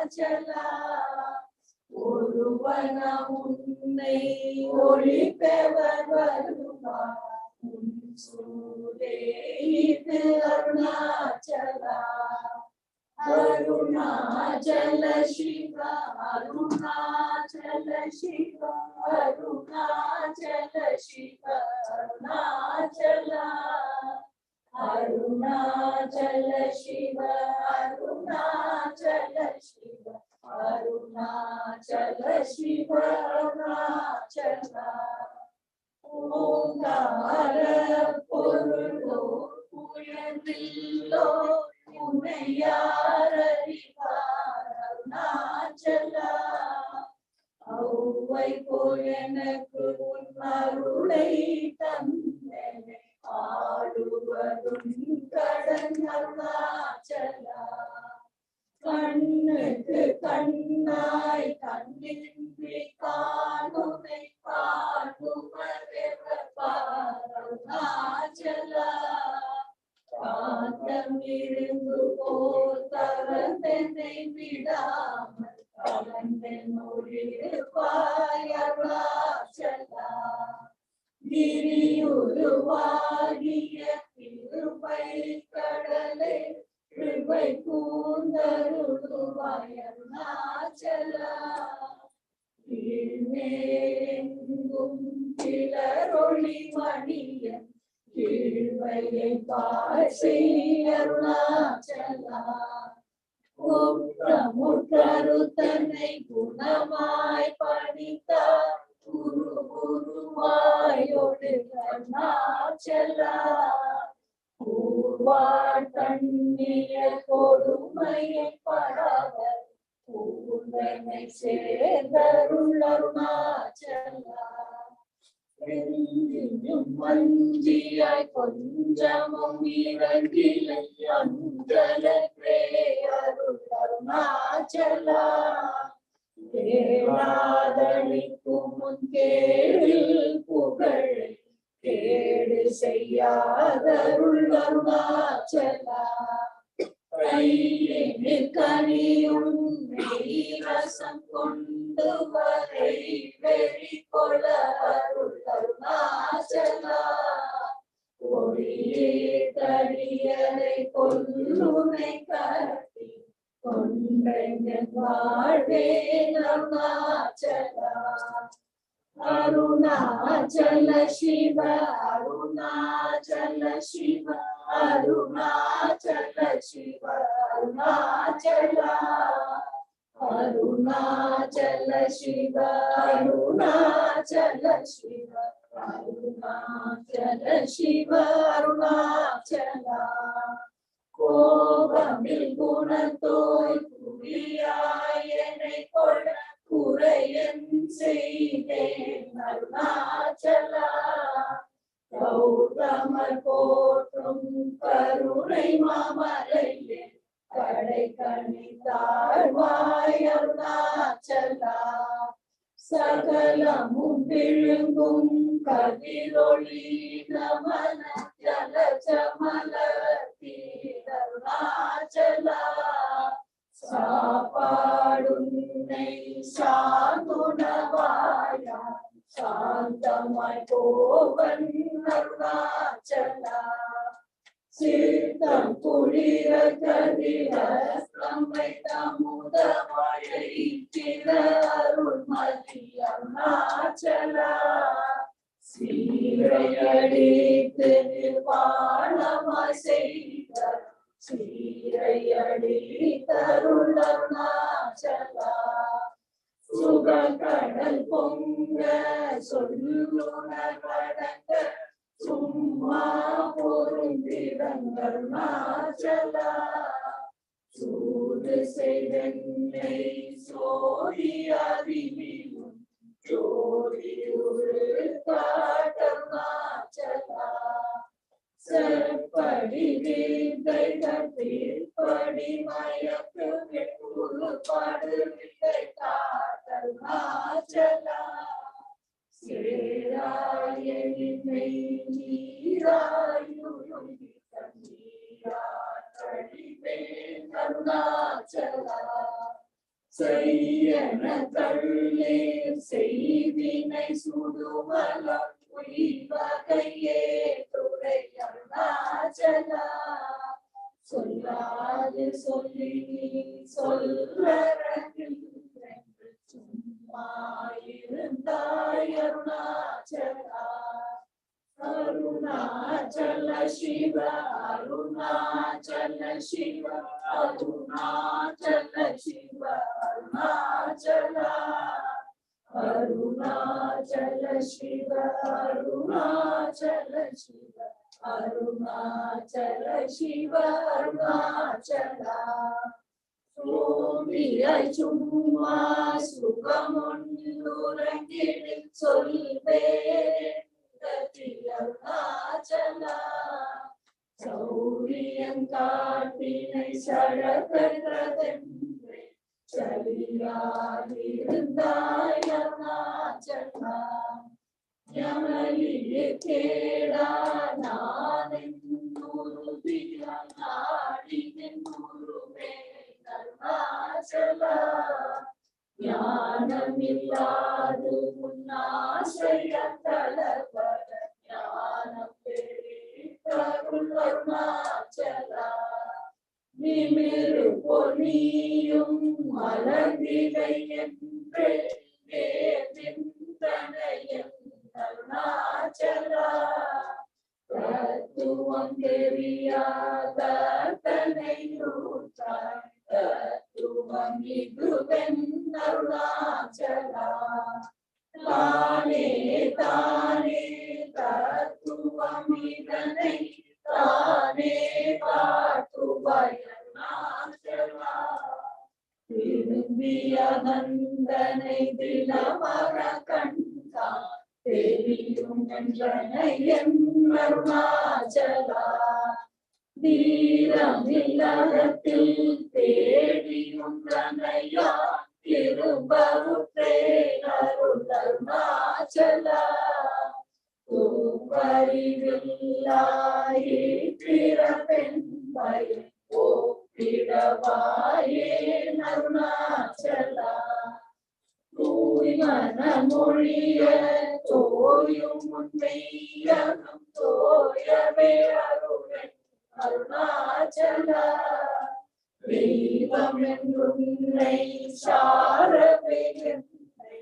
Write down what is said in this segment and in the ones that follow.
அருணாச்சலா ஒருவன உன்னை ஒளிப்பவர் வருவார் உன் சூரே இது அருணாச்சலா அருணாச்சல சிவ அருணாச்சல சிவ அருணாச்சல சிவ அருணாச்சலா அருணாச்சல சிவ அருணாச்சல சிவ அருணாச்சல சிவ அருணாச்சலா ஓங்கார பொருளோ புயலில்லோ உன்னை யார் அறிவார் அருணாச்சலா ஔவை போல் எனக்கு உன் அருளை தந்தனை ஆடுவதும் கடன் அருணாச்சலா கண்ணுக்கு கண்ணாய் கண்ணின்றி காணுமை காணுமவர் அருணாச்சலா காந்தம் இருந்து போல் தவந்தனை விடாமல் கலந்தன் ஒளிர்வாய் அருணாச்சலா கிரியுருவாகிய திருவை கடலை கிருபை கூந்தருளுவாய் அருணாச்சலா கீழ்மேலெங்கும் கிளரொளி மணியன் கீழ்வையை பாசி அருணாச்சலா குற்றமுற்றருத்தனை குணமாய் பணித்தார் குரு குருவாயோடு அருணாச்சலா கூர்வார் கண்ணிய கொடுமையை படாவர் கூர்வனை சேர்ந்தருள் அருணாச்சலா வஞ்சியாய் கொஞ்சமும் இறங்கிலை அஞ்சலே அருள் அருணாச்சலா கேளாதளிக்கும் முன் கேளில் புகழை கேடு செய்யாதருள் அருணாச்சலா கையினில் கனியும் நெய்ரசம் கொண்டு வரை வெறி கொள அருள் அருணாச்சலா ஒளியே தடியலை கொல்லுனை கட்டி கொண்டென் வாழ்வேன் அருணாச்சலா அருணாச்சல சிவ அருணாச்சல சிவ அருணாச்சல சிவ அருணாச்சலா அருணாச்சல சிவ அருணாச்சல சிவ அருணாச்சல சிவ அருணாச்சலா கோபமில் குணத்தோய் புரியாய் என்னை கொள்ள குறையன் செய்தேன் அருணாச்சலா கௌதமர் போற்றும் கருணை மாமலையே கடை கணி தாழ்வாய் அருணாச்சலா சகலமும் விழுங்கும் கதிரொளி நமன ஜலஜமலத்தீர் அருணாச்சலா சாப்பாடுன்னை சாந்துணவாயா சாந்தமாய் போவன் அருணாச்சலா சீர்த்தம் குளிர கதிர நம்மை தமுத மழை திற அருள்மதி அருணாச்சலா சீரையடித்து நிர்வாணமாய் செய்த சீரையடி தருள் அருணாச்சலா சுகக்கடல் பொங்க சொல்லுணர்வடங்க சும்மா பொருந்திடங்கள் அருணாச்சலா சூது செய்தென்னை சோதி அறிவியும் ஜோதியுரு காட்டருணாச்சலா செப்படி வித்தைகள் தீர்ப்படி மயக்கு வெட்டுருப்பாடு வித்தை காட்டருணாச்சலா சேராயினை நீராயுருகி தண்ணீராற்றடிவே அருணாச்சலா செய்யன தள்ளீர் செய்வினை சுடுமலம் உய்வகையே துறை அருணாச்சலா சொல்லாது சொல்லி சொல்லறகில் சும்மாயிருந்தாய் அருணாச்சலா அருணாச்சல சிவ அருணாச்சல சிவ அருணாச்சல சிவ அருணாச்சலா அருணாச்சல சிவ அருணாச்சல சிவ அருணாச்சல சிவ அருணாச்சலா சோதியாய் சும்மா சுகமொன்றுறங்கிடில் சொல்வேன் அருணாச்சலா சௌரியங்காட்டினை சடகென்றதென்றே சரியாயிருந்தாய் அருணாச்சலா ஞமலியே கேடா நானென்னுருதிய நாடினென்னுருமே அருணாச்சலா ஞானமில்லாது உன்னாசைய தளபட ஞானம் பெருள் அருணாச்சலா நிமிரு பொனியும் மலர்விலை என்றே வேதிந்தனையன் அருணாச்சலா தத்துவம் தெரியாத தன்னை நூற்றாய் தத்துவம் இதுவென் அருணாச்சலா தானே தானே தத்துவம் இதனை தானே காட்டுவாய் அருணாச்சலா திரும்பிய நந்தனை தினமர கண்கான் தெரியும் என்றனை என் அருணாச்சலா தீரமில்லகத்தில் தேடியும் தன்னையா திரும்பவுற்றேன் அருள் அருணாச்சலா தூவறிவில்லாயே பிறப்பெண் பயம் ஓப்பிடவாயே அருணாச்சலா தூய்மன மொழிய தோயும் உண்மையகம் தோயவே அருளன் அருணாச்சலா தெய்வம் என்றுன்னை சாரவே என்னை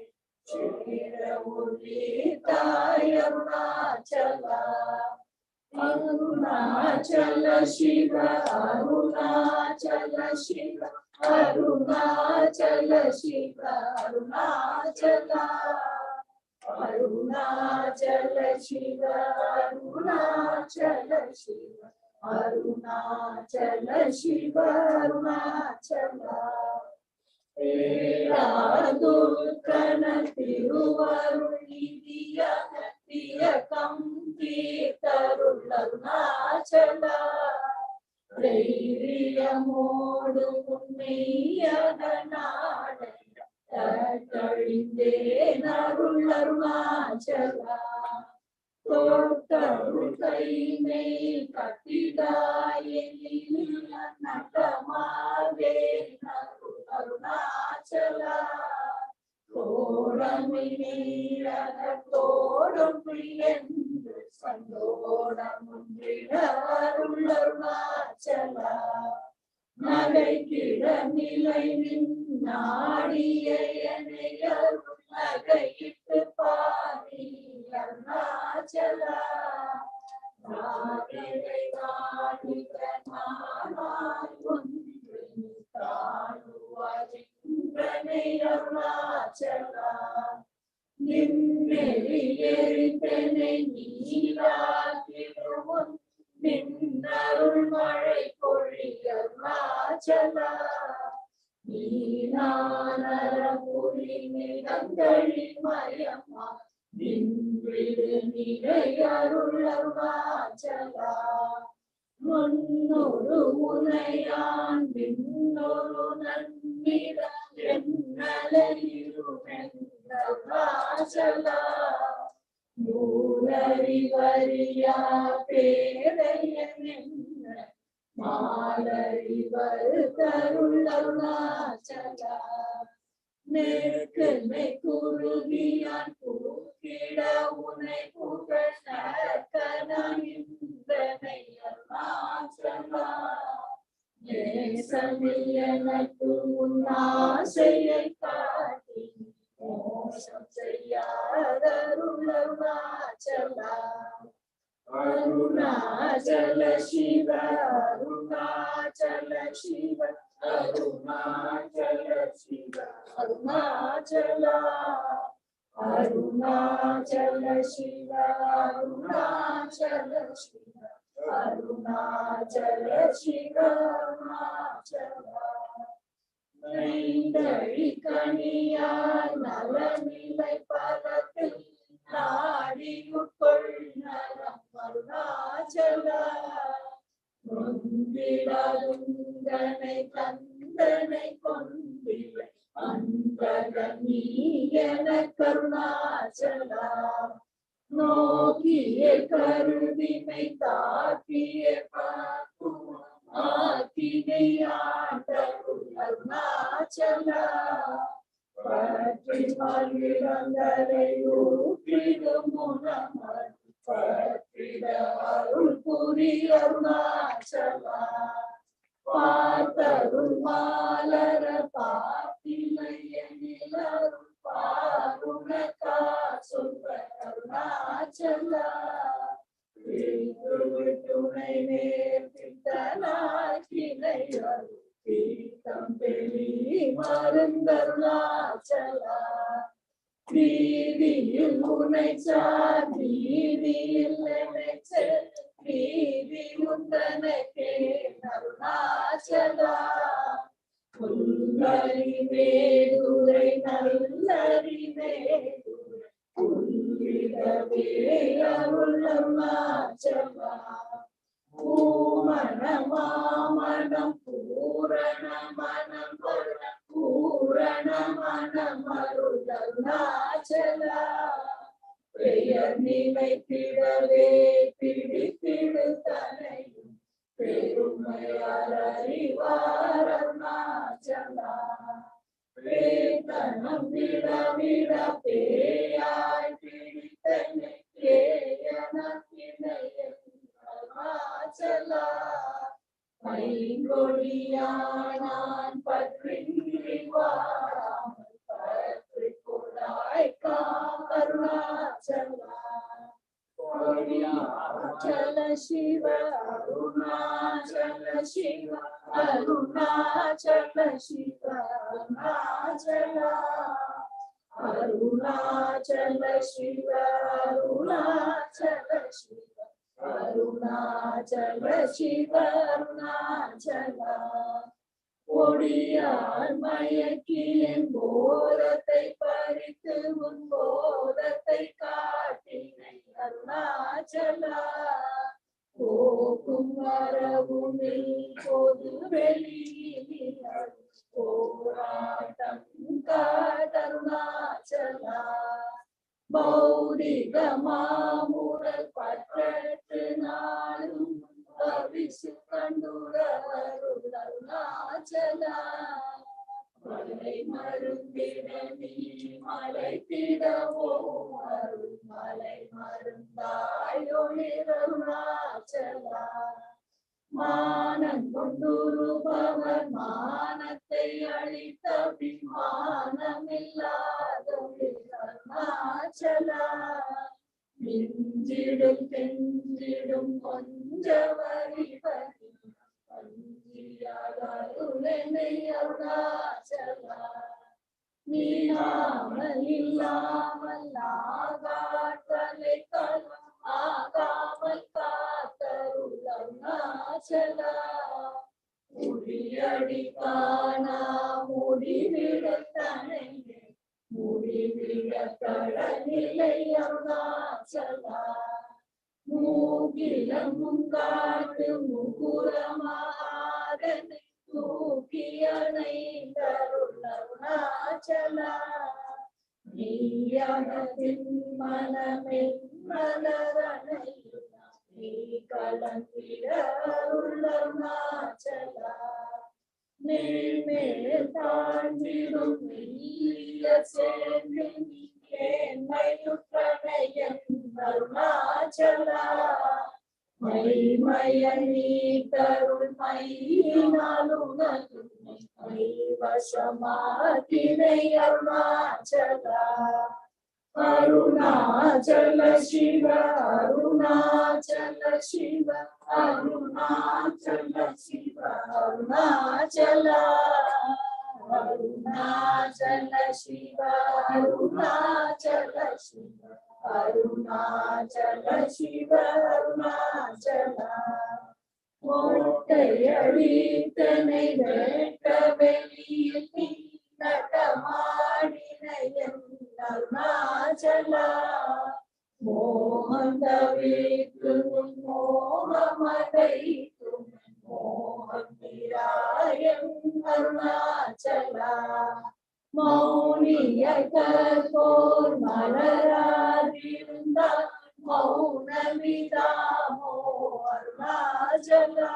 சேர ஒளித்தாய் அருணாச்சலா அருணாச்சல சிவ அருணாச்சல சிவ அருணாச்சல சிவ அருணாச்சலா அருணாச்சல சிவ அருணாச்சல சிவ அருணாச்சல சிவ அருணாச்சலா துர்க்கன திருவருள் நிதிய கம்பி தருள் அருணாச்சலா தைரியமோடு உண்மையக நாடை தழிந்தேன் அருள் அருணாச்சலா தோட்டருள் கைமை கட்டிடாயில் நட்டமாவே அருணாச்சலா தோடமை நீரக தோடும் என்று சந்தோடம் அருள் அருணாச்சலா நகைக்கிட நிலைவின் நாடிய அருள் நகையிட்டு பாரி அருணாச்சலா நாகரை நாடிக நானாய் ஒன்று தாழுவதின்றனை அருணாச்சலா நின்னெறி எரித்தனை நீராக்கிடுவோம் நின்னருள் மழை பொழி அருணாச்சலா நீனானர புரி நிலங்கழி மயமா நின்றிடு நிலை அருள் அருணாச்சலா முன்னொரு முனையான் பின்னொரு நன்னிட என்னலையிருமென் அருணாச்சலா நூலறிவறியா பேரையன் மாலறிவர் தருள் அருணாச்சலா நேர்க்கனை குருகியான் கூக்கிட உனை புகழ் நற்கனகின்றனை அருணாச்சலா. நேசமில் எனக்கு உன் ஆசையை காட்டி மோசம் செய்யாத அருணாச்சலா. அருணாச்சல சிவ அருணாச்சல சிவ அருணாச்சல சிவ அருணாச்சலா. அருணாச்சல சிவ அருணாச்சல சிவ அருணாச்சல சிவ அருணாச்சலா. நைந்தழி கனியாய் நலநிலை பதத்தில் நாடி உட்கொள் நலம் அருணாச்சலா. நொந்திடருந்தனை தந்தனை கொண்டிலை அன்பக நீ என கருணாச்சலா. நோக்கிய கருவினை தாக்கிய ஆக்கினை ஆண்டருள் அருணாச்சலா. பற்றி மகிழந்தரை ஊற்றிடும் முனமர் பற்றிட அருள் புரி அருணாச்சலா. பார்த்தருள் மாலர பார்த்திலையனில் அருள் பாருணக்கா சொல்வ அருணாச்சலா. துணை நேர்த்தித்தனாய் கிளை அருள் தீர்த்தம் பெரி மருந்தருணாச்சலா. வீதியில் உனை சார் வீதியில் நினைச்சல் வீதி உந்தனக்கே அருணாச்சலா. புல்லறி வேதுரை நல்லறி வேதுரை புல்லிடவே அருள் அருணாச்சலா. பூமண மாமணம் பூரண மனம் பூரண மனம் அருள் அருணாச்சலா. பெயர் நினைத்திடவே பிடித்திடு தனையும் பெருமையார் அறிவார் அருணாச்சலா. வேதனம் விட விட பேயாய் பிடித்தனை கேயன அருணாச்சலா. ஐங்கொழியானான் பற்றின்றி வாராமல் பற்றி கொடாய் காம் அருணாச்சலா. அருணாச்சல சிவ அருணாச்சல சிவ அருணாச்சல சிவ அருணாச்சலா. அருணாச்சல சிவ அருணாச்சல சிவ அருணாச்சல சிவ அருணாச்சலா. ஒடியார் மயக்கி என் போதத்தை பறித்து உன் போதத்தை காட்டினை அருணாச்சலா. போக்கும் வரவும் பொது வெளியில் போராட்டம் காட்டருணாச்சலா. பௌதிக மாமுடல் பற்றத்து நாளும் பவிசு கண்டுர அருணாச்சலா. மலை மருந்திட நீ மலை திடவோ அருள் மலை மருந்தாயொளிர் அருணாச்சலா. மானம் கொண்டுருபவர் மானத்தை அளித்த விமானமில்லாத அருணாச்சலா. மிஞ்சிடும் கெஞ்சிடும் கொஞ்சவரி வரி பஞ்சியாகருளனை அருணாச்சலா. நீனாமல் இல்லாமல் ஆகாட்டலை ஆகாமல் காத்தருள் அருணாச்சலா. முடியடி காணா முடிவிடத்தனை முடிவிட கடனிலை அருணாச்சலா. மூகிலமும் காட்டு முகுரமாதனை தூக்கியணைந்தருள் அருணாச்சலா. நீயனதின் மனமென் மலரணை நீ கலந்திட அருள் அருணாச்சலா. நீர்மேல் தாழ்ந்திடும் நீய சேர்ந்து ஏன்மையுற்றனையன் அருணாச்சலா மைமய நீ தருள் மையினாலுனது வசமாதினை அருணாச்சலா அருணாச்சல சிவ அருணாச்சல சிவ அருணாச்சல சிவ அருணாச்சலா அருணாச்சல சிவ அருணாச்சல சிவ அருணாச்சல சிவ அருணாச்சலா மோட்டையடித்தனை வேட்ட வெளியில் நீ நடமாடினையன் அருணாச்சலா மோகந்தவிக்கும் மோகமதைக்கும் மோகந்திராயம் அருணாச்சலா மௌனியகோர் மலராதிருந்தால் மௌனமிதாமோ அருணாச்சலா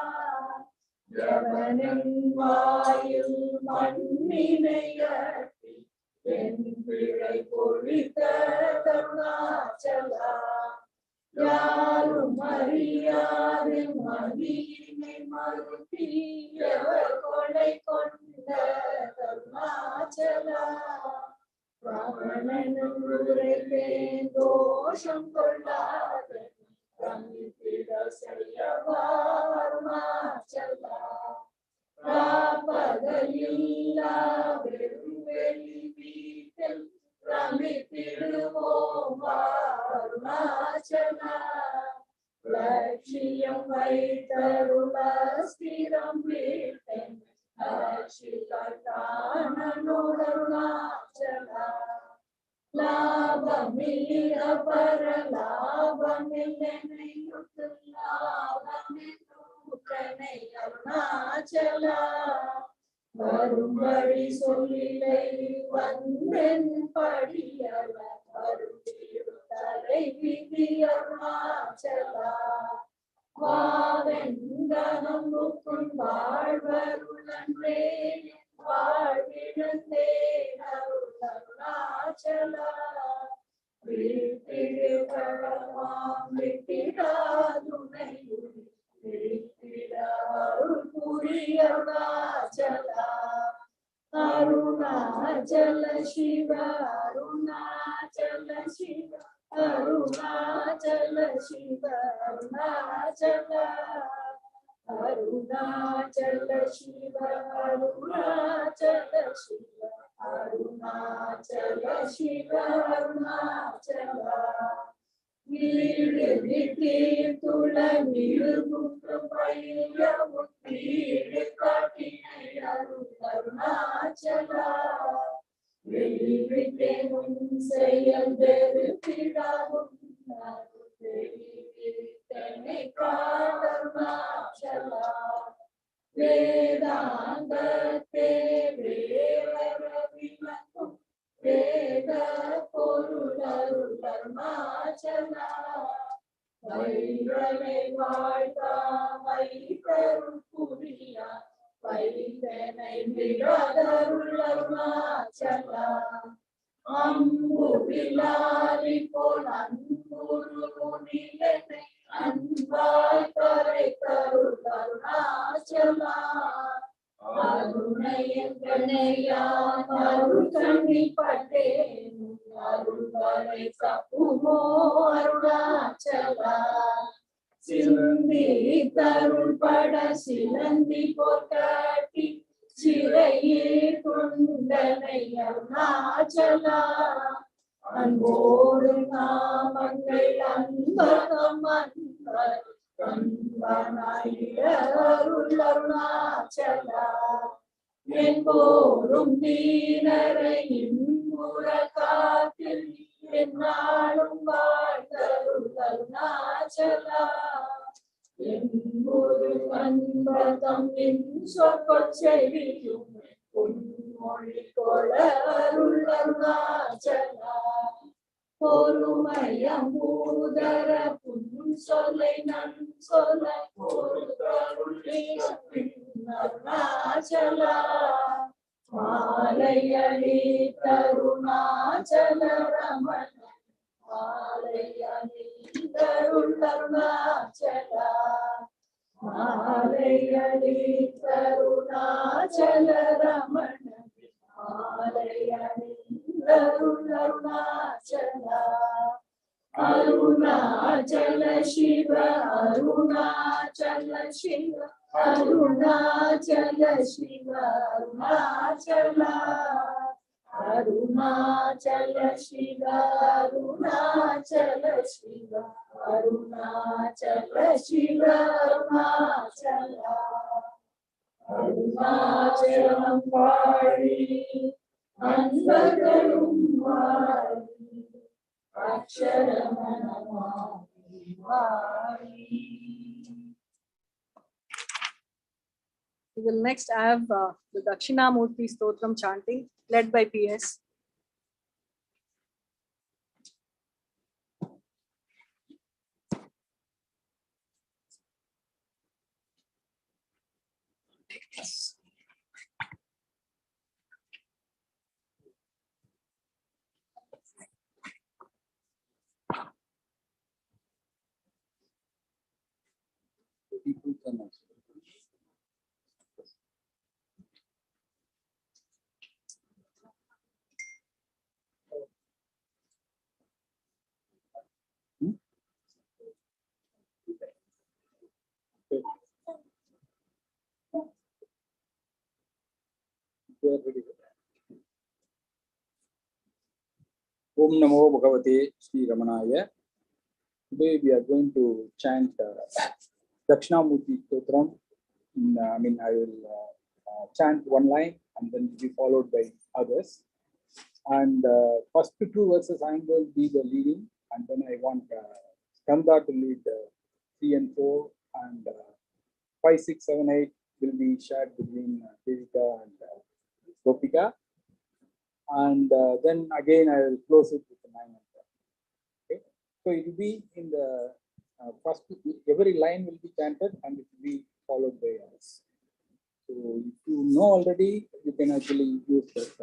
எவனின் வாயில் மண்ணினையட்டி என் பிழை பொழித்த அருணாச்சலா யாரும் அறியாது மதியினை மறுத்தி எவர் கொலை கொண்ட அருணாச்சலா ராவணனும் உரைத்தேன் தோஷம் கொள்ளாத ரமித்திட செய்யவா அருணாச்சலா ராபகலில்லா வெறும் வெளி வீட்டில் ரமித்திடுவோம் அருணாச்சலா லட்சியம் வைத்தருள ஸ்திரம் வீட்டேன் அருணாச்சலா லாபமில்ல பர லாபமில்லை லாபமில்லை அருணாச்சலா வரும்படி சொல்லிலை வந்தென் படியவ தலை விதி அருணாச்சலா வாவெங்கமுக்கும் வாழ்வருளன்றே வாழ்விழந்தேன் அருணாச்சலா வீட்டிடுகளமாம் விட்டிடாதுணை அருள் புரிய அருணாச்சலா அருணாச்சல சிவ அருணாச்சல சிவ அருணாச்சல சிவ அருணாச்சலா அருணாச்சல சிவ அருணாச்சல சிவ அருணாச்சல சிவ அருணாச்சலா வீடு தீர்த்துள விழுகுற்று பைய வீடு காட்டினை அருணாச்சலா வெளிவிட்டேனும் செயல் வெறுப்பிடாகும் தென்னை காதருணாச்சலா வேதாந்தத்தே வேற விளக்கும் வேத பொருள் அருணாச்சலா வைரனை வாழ்த்தா வைத்தருள் புரியா வைத்தனை விடாதருள் அருணாச்சலா அம்புவிலாரி போல் அன்புரு முனிலனை அன்பாய் கரை கருள் அருணாச்சலா அருணையன் அருள் கண்ணி பட்டேன் அருள் வரை தப்புமோ அருணாச்சலா சிந்தி தருள் பட சிலந்தி போட்டாட்டி சிறையில் குண்டனை அருணாச்சலா அன்போடு நாமங்கள் அன்பகம் அன்பர் அருள் அருணாச்சலா என்போரும் தீனரை இன்புற காத்தில் என்னாலும் வாழ்த்தருள் அருணாச்சலா என்பொரு அன்பதம் என் சொற்கொள் செவியும் பொன்மொழி கொள அருள் அருணாச்சலா பொறுமையம் பூதர புன் சொல்லை நன் சொல்லை Arunachala Malayali Tarunachala Ramana Malayali Tarunachala Malayali Tarunachala Ramana Malayali Tarunachala Arunachala Shiva Arunachala Shiva Arunachala Shiva Arunachala Arunachala Shiva Arunachala Shiva Arunachala Shiva Arunachala Arunachalam Pari Anvagalum Pari Aksharamana We will next have the Dakshinamurti Stotram chanting led by PS. People can also. Om Namo Bhagavate Sri Ramanaya. Today we are going to chant Dakshinamurti Stotram. I will chant one line and then be followed by others. And first two verses I am going to be the leading, and then I want Skanda to lead 3 and 4, and 5, 6, 7, 8 will be shared between Devika and Gopika. And then again I will close it with the 9 and 10. Okay, so it will be in the first, every line will be chanted and it will be followed by us. So if you know already, you can actually use that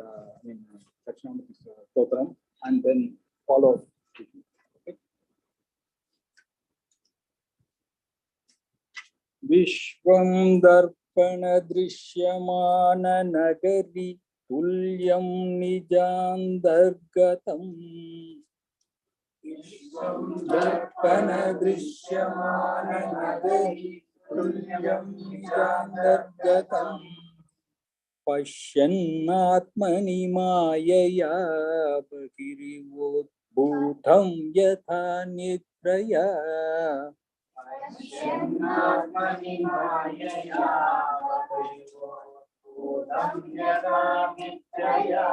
Dakshinamurti Stotram and then follow. Okay. Vishvam Darpana Drishyamana Nagari Tulyam Nijandargatam Vishvam Darpana Drishyamana Nagari Tulyam Nijandargatam Pashyannatmani Mayaya Bhakirivodbhutam Yatha Nitraya Pashyannatmani Mayaya Bhakirivodbhutam Yatha Nitraya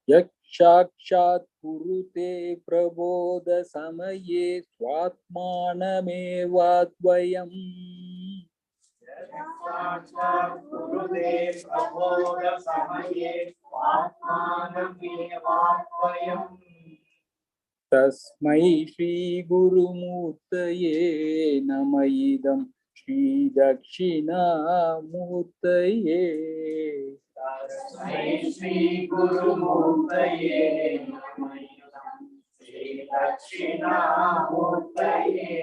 Yakshakshat Kurute Prabodha Samaye Swatmanamevadvayam Yakshakshat Kurute Prabodha Samaye Swatmanamevadvayam Tasmai Shri Gurumurtaye Namaidam Shri Dakshina Murtaye Tasmai Shri Gurumurtaye Namaha Shri Dakshina Murtaye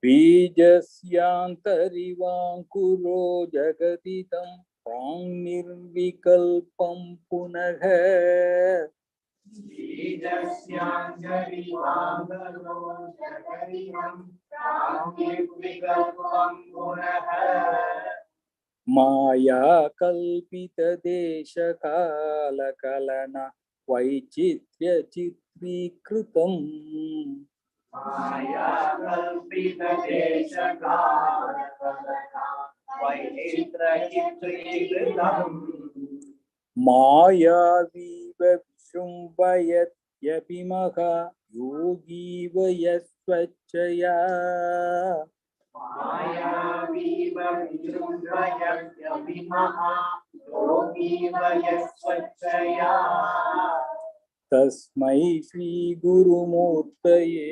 Bijasyantarivānkuro Jagaditam Prang Nirvikalpam Punaha Bijasyantarivānkuro Jagaditam Prang Nirvikalpam Punaha Maya Kalpita Desha Kala Kalana Vaichitya Chitrikritam Maya Kalpita Desha Kala Kalana Vaichitra Chitrikritam Maya Viva Vishrumbhayat Yapimaha Yogi Vayasvachaya Maya Viva Vijrumbhaya Yavimaha Yogi Vayasvachaya Tasmai Shri Gurumurtaye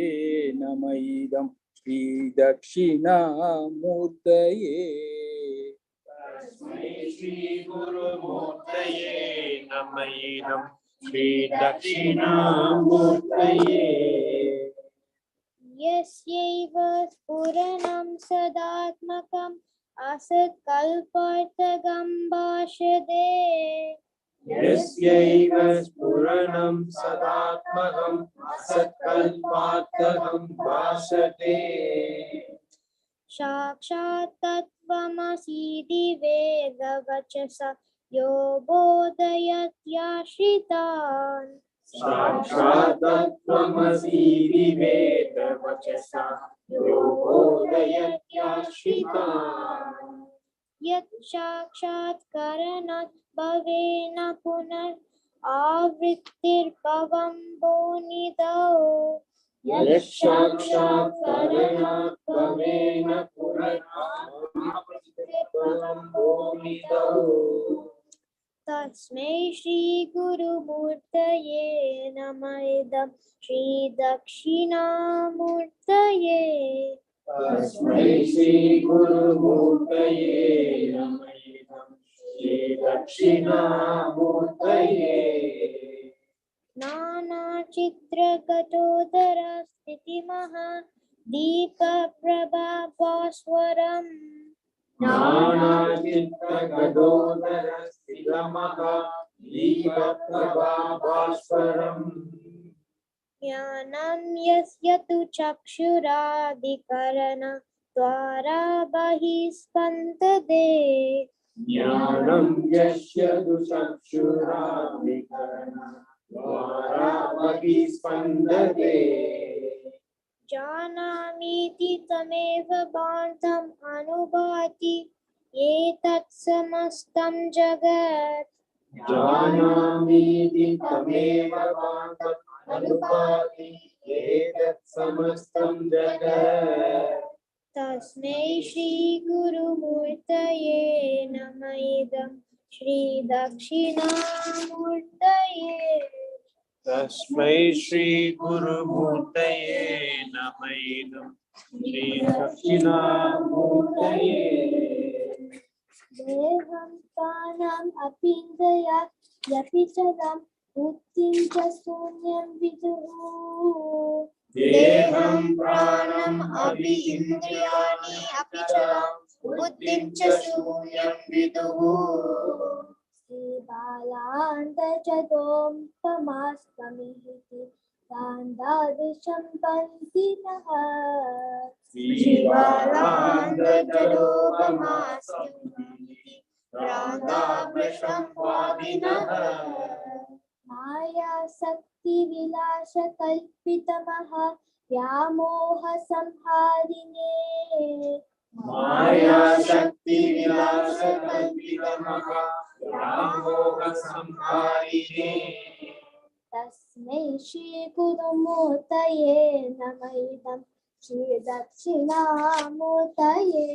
Namaidam Shri Dakshina Murtaye तस्मै श्री गुरुमूर्तये नमः इदं श्री दक्षिणामूर्तये यस्यैव स्फुरणं सदात्मकम् असत्कल्पार्थगं भाषते यस्यैव स्फुरणं सदात्मकम् असत्कल्पार्थकं भासते साक्षात् तत्त्वमसीति वेदवचसा यो बोधयत्याश्रितान् साक्षात् तत्त्वमसीति वेदवचसा यो बोधयत्याश्रितान् यत् साक्षात्करणात् भवेन पुनः आवृत्तिर्भवं भोनिधौ यक्षाक्षात्करणात् भवेन पुनरावृत्तिर्भवं भूमितौ तस्मै श्री गुरुमूर्तये नमः इदं श्री दक्षिणामूर्तये तस्मै श्री गुरुमूर्तये नमः इदं श्री दक्षिणामूर्तये नानाचित्रगतोदरस्थितिमः दीपप्रभाभास्वरम् नानाचित्रगदोदरस्थितमः दीपप्रभाभास्वरम् ज्ञानं यस्य तु चक्षुरादिकरण द्वारा बहिस्पन्दते ज्ञानं यस्य दुचक्षुरादिकरणद्वारा बहिस्पन्दते जानामीति तमेव भान्तम् अनुभाति एतत् समस्तं जगत् जानामीति तमेव भान्तम् अनुभाति एतत् समस्तं जगत् तस्मै श्री गुरुमूर्तये नमः इदं श्री दक्षिणामूर्तये तस्मै श्री गुरुमूर्तये नमः इदं श्री दक्षिणामूर्तये देहं प्राणम् अपीन्द्रियात् यपि च तं बुद्धिं च शून्यं विदुः देहं प्राणम् अपि इन्द्रियाणि अपि च बुद्धिं च शून्यं विदुः श्रीबालान्तर्जगोपमास्तमिति तान्दादृशं पन्थिनः श्रीबालान्तर्जगोपमास्तमिति तान्दादृशं वादिनः मायाशक्तिविलासकल्पितमः व्यामोहसंहारिणे मायाशक्तिविलासकल्पितमः व्यामोहसंहारिणे तस्मै श्री गुरुमूर्तये नमः इदं श्री दक्षिणामूर्तये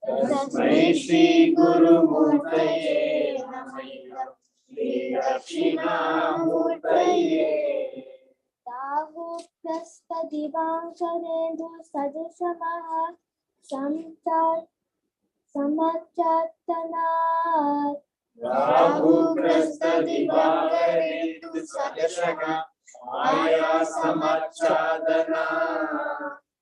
तस्मै श्री गुरुमूर्तये नमः इदं श्री दक्षिणामूर्तये राहुग्रस्तदिवाकरेन्दु सदृशमः समचातनात् राहुग्रस्तदिवाकरेन्दुसदृशः मायासमच्छादनात्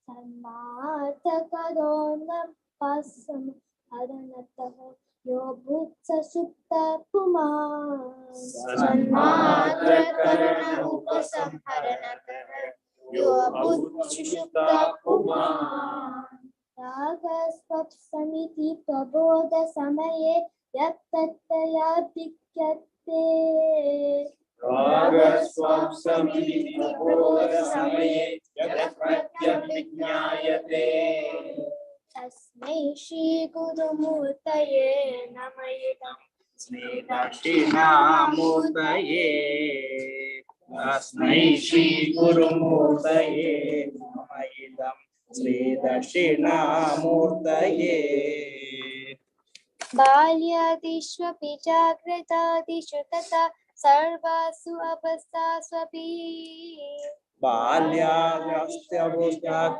सन्मार्तकरोन्नपस्सम् हरणतः यो भूत्सुप्तः पुमान् सन्मात्रकरण उपसंहरणकः यो भूत्सुप्तः पुमान् रागस्वप्समिति प्रबोधसमये यत्तत्तया विद्यते रागस्वाप्समिति प्रबोधसमये यत् प्रत्यभिज्ञायते तस्मै श्री गुरुमूर्तये नमः इदं श्री दक्षिणामूर्तये तस्मै श्री गुरुमूर्तये नमः इदं श्री दक्षिणामूर्तये बाल्यादिष्वपि जाग्रतादिषु तथा सर्वासु अवस्थास्वपि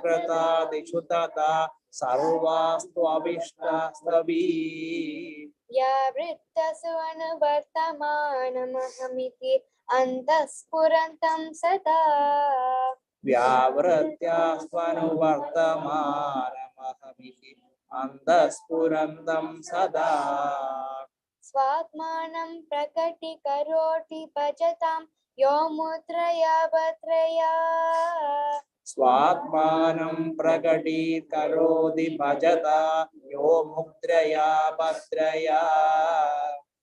बाल्यावस्थादिषु तथा सर्वास्त्वभिष्टास्तवी या वृत्तसुवनुवर्तमानमहमिति अन्तःस्फुरन्तं सदा व्यावृत्या स्वनुवर्तमानमहमिति अन्तःस्फुरन्तं सदा स्वात्मानं प्रकटीकरोति भजतां यो मुद्रया भद्रया स्वात्मानं प्रकटीकरोति भजता यो मुद्रया भद्रया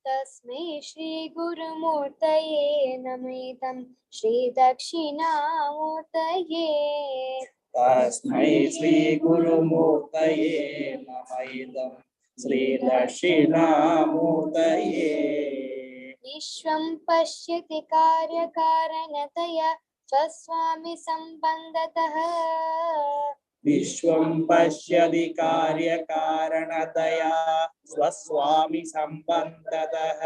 तस्मै श्रीगुरुमूर्तये नमितं श्रीदक्षिणामूर्तये तस्मै श्रीगुरुमूर्तये नमः इदं श्रीदक्षिणामूर्तये विश्वं पश्यति कार्यकारणतया स्वस्वामि सम्बन्धतः विश्वं पश्यति कार्यकारणतया स्वस्वामि सम्बन्धतः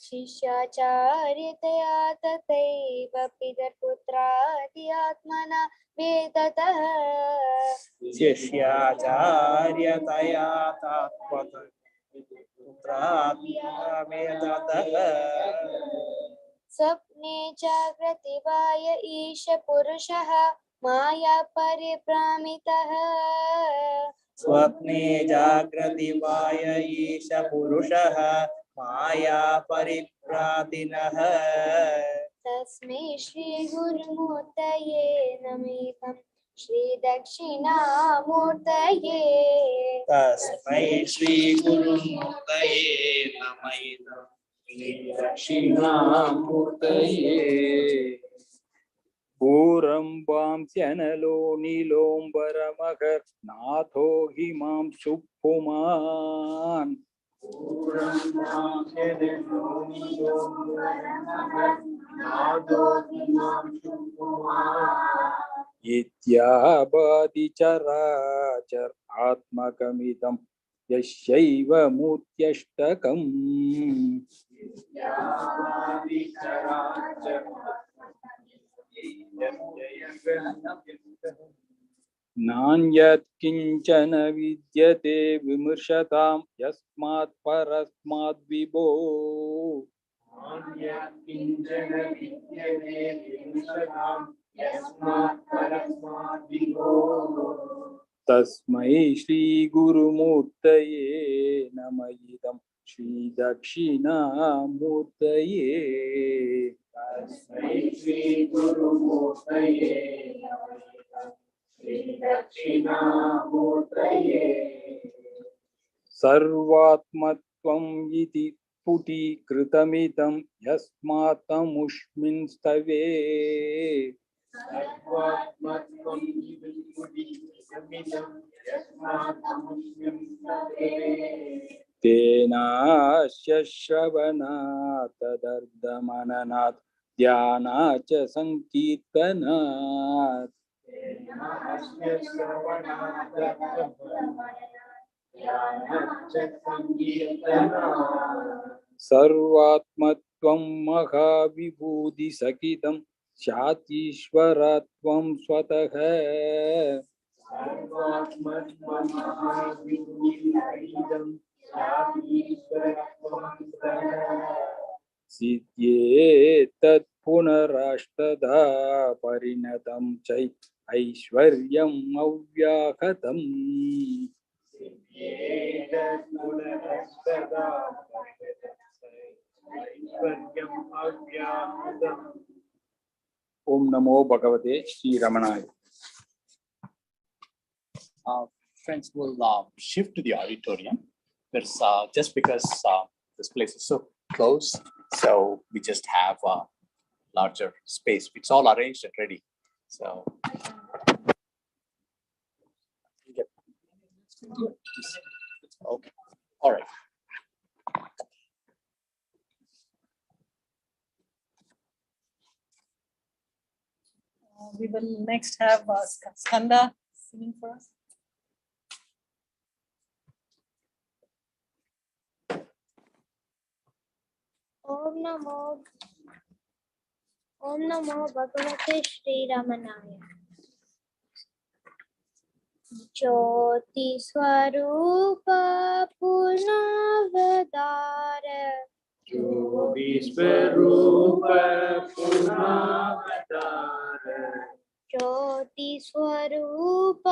शिष्याचार्यतया तथैव पितर्पुत्रादि आत्मना वेदतः शिष्याचार्यतया पुत्रात्मवेदतः स्वप्ने जागृति वाय ईश पुरुषः माया परिभ्रामितः स्वप्ने जागृति वाय ईश पुरुषः माया परिभ्रातिनः तस्मै श्रीगुरुमूर्तये नमितं श्रीदक्षिणामूर्तये तस्मै श्रीगुरुमूर्तये नमः इदं श्रीदक्षिणामूर्तये पूरंबांस्यनलो नीलोंबरमगर नाथो हिमांशु पुमान् इत्याबादि चराचर आत्मकमिदं यस्यैव मूर्त्यष्टकम् नान्यत् किंचन विद्यते विमर्शतां यस्मात् परस्माद् विभो तस्मै श्री गुरुमूर्तये नमः इदं श्री दक्षिणामूर्तये तस्मै श्री गुरुमूर्तये श्री दक्षिणामूर्तये सर्वात्मत्वं इति पुटीकृतमिदं यस्मात् तमुष्मिन् स्तवे सर्वात्मत्वं इति पुटीकृतमिदं यस्मात् तमुष्मिन् स्तवे तेनास्य श्रवणात् तदर्थमननात् ध्यानात् च संकीर्तनात् तेनास्य श्रवणात् ध्यानाच्च संकीर्तनात् सर्वात्मत्वं महाविभूतिसहितं स्यातीश्वरत्वं स्वतः सर्वात्मत्वं महाविभूतिसहितं स्यातीश्वरत्वं स्वतः सिद्ध्येतत् पुनराष्टधा परिणतं चै ऐश्वर्यम् अव्याहतम् ओम नमो भगवते Shri रमणाय. Friends will shift to the auditorium. There's just because this place is so close, so we just have a larger space. It's all arranged and ready. So, okay, all right. We will next have Skanda singing for us. Om Namo Bhagavate Shri Ramanaya. ज्योति स्वरूप पूर्णावतार ज्योति स्वरूप पूर्णावतार ज्योति स्वरूप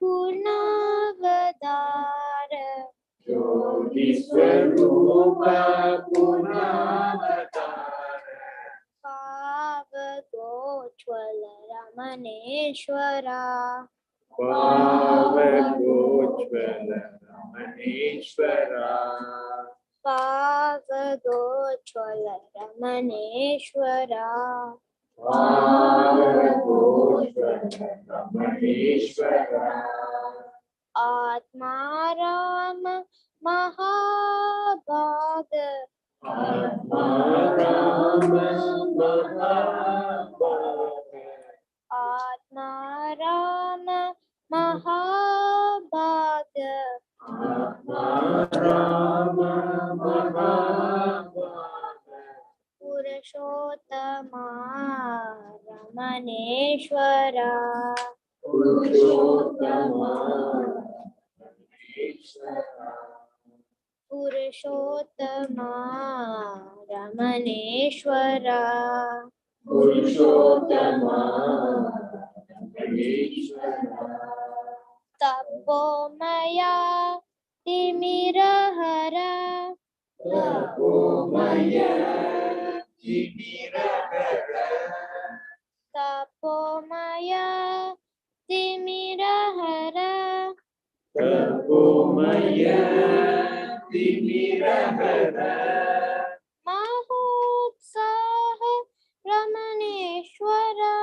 पूर्णावतार ज्योति स्वरूप पूर्णावतार पावकोज्ज्वल रमणेश्वरा पावकोज्ज्वल रमणेश्वरा पावकोज्ज्वल रमणेश्वरा पावकोज्ज्वल रमणेश्वरा आत्मा राम महाभाग आत्मा राम महाभाग आत्मा राम महाभाग आत्मा राम महाभाग पुरुषोत्तमा रमणेश्वरा पुरुषोत्तमा रमणेश्वरा पुरुषोत्तमा रमणेश्वरा पुरुषोत्तमा रमणेश्वरा तपोमया तिमिरहर तपोमय तिमिरहर तपोमया तिमिरहर तपोमय तिमिरहर महोत्साह रमणेश्वरा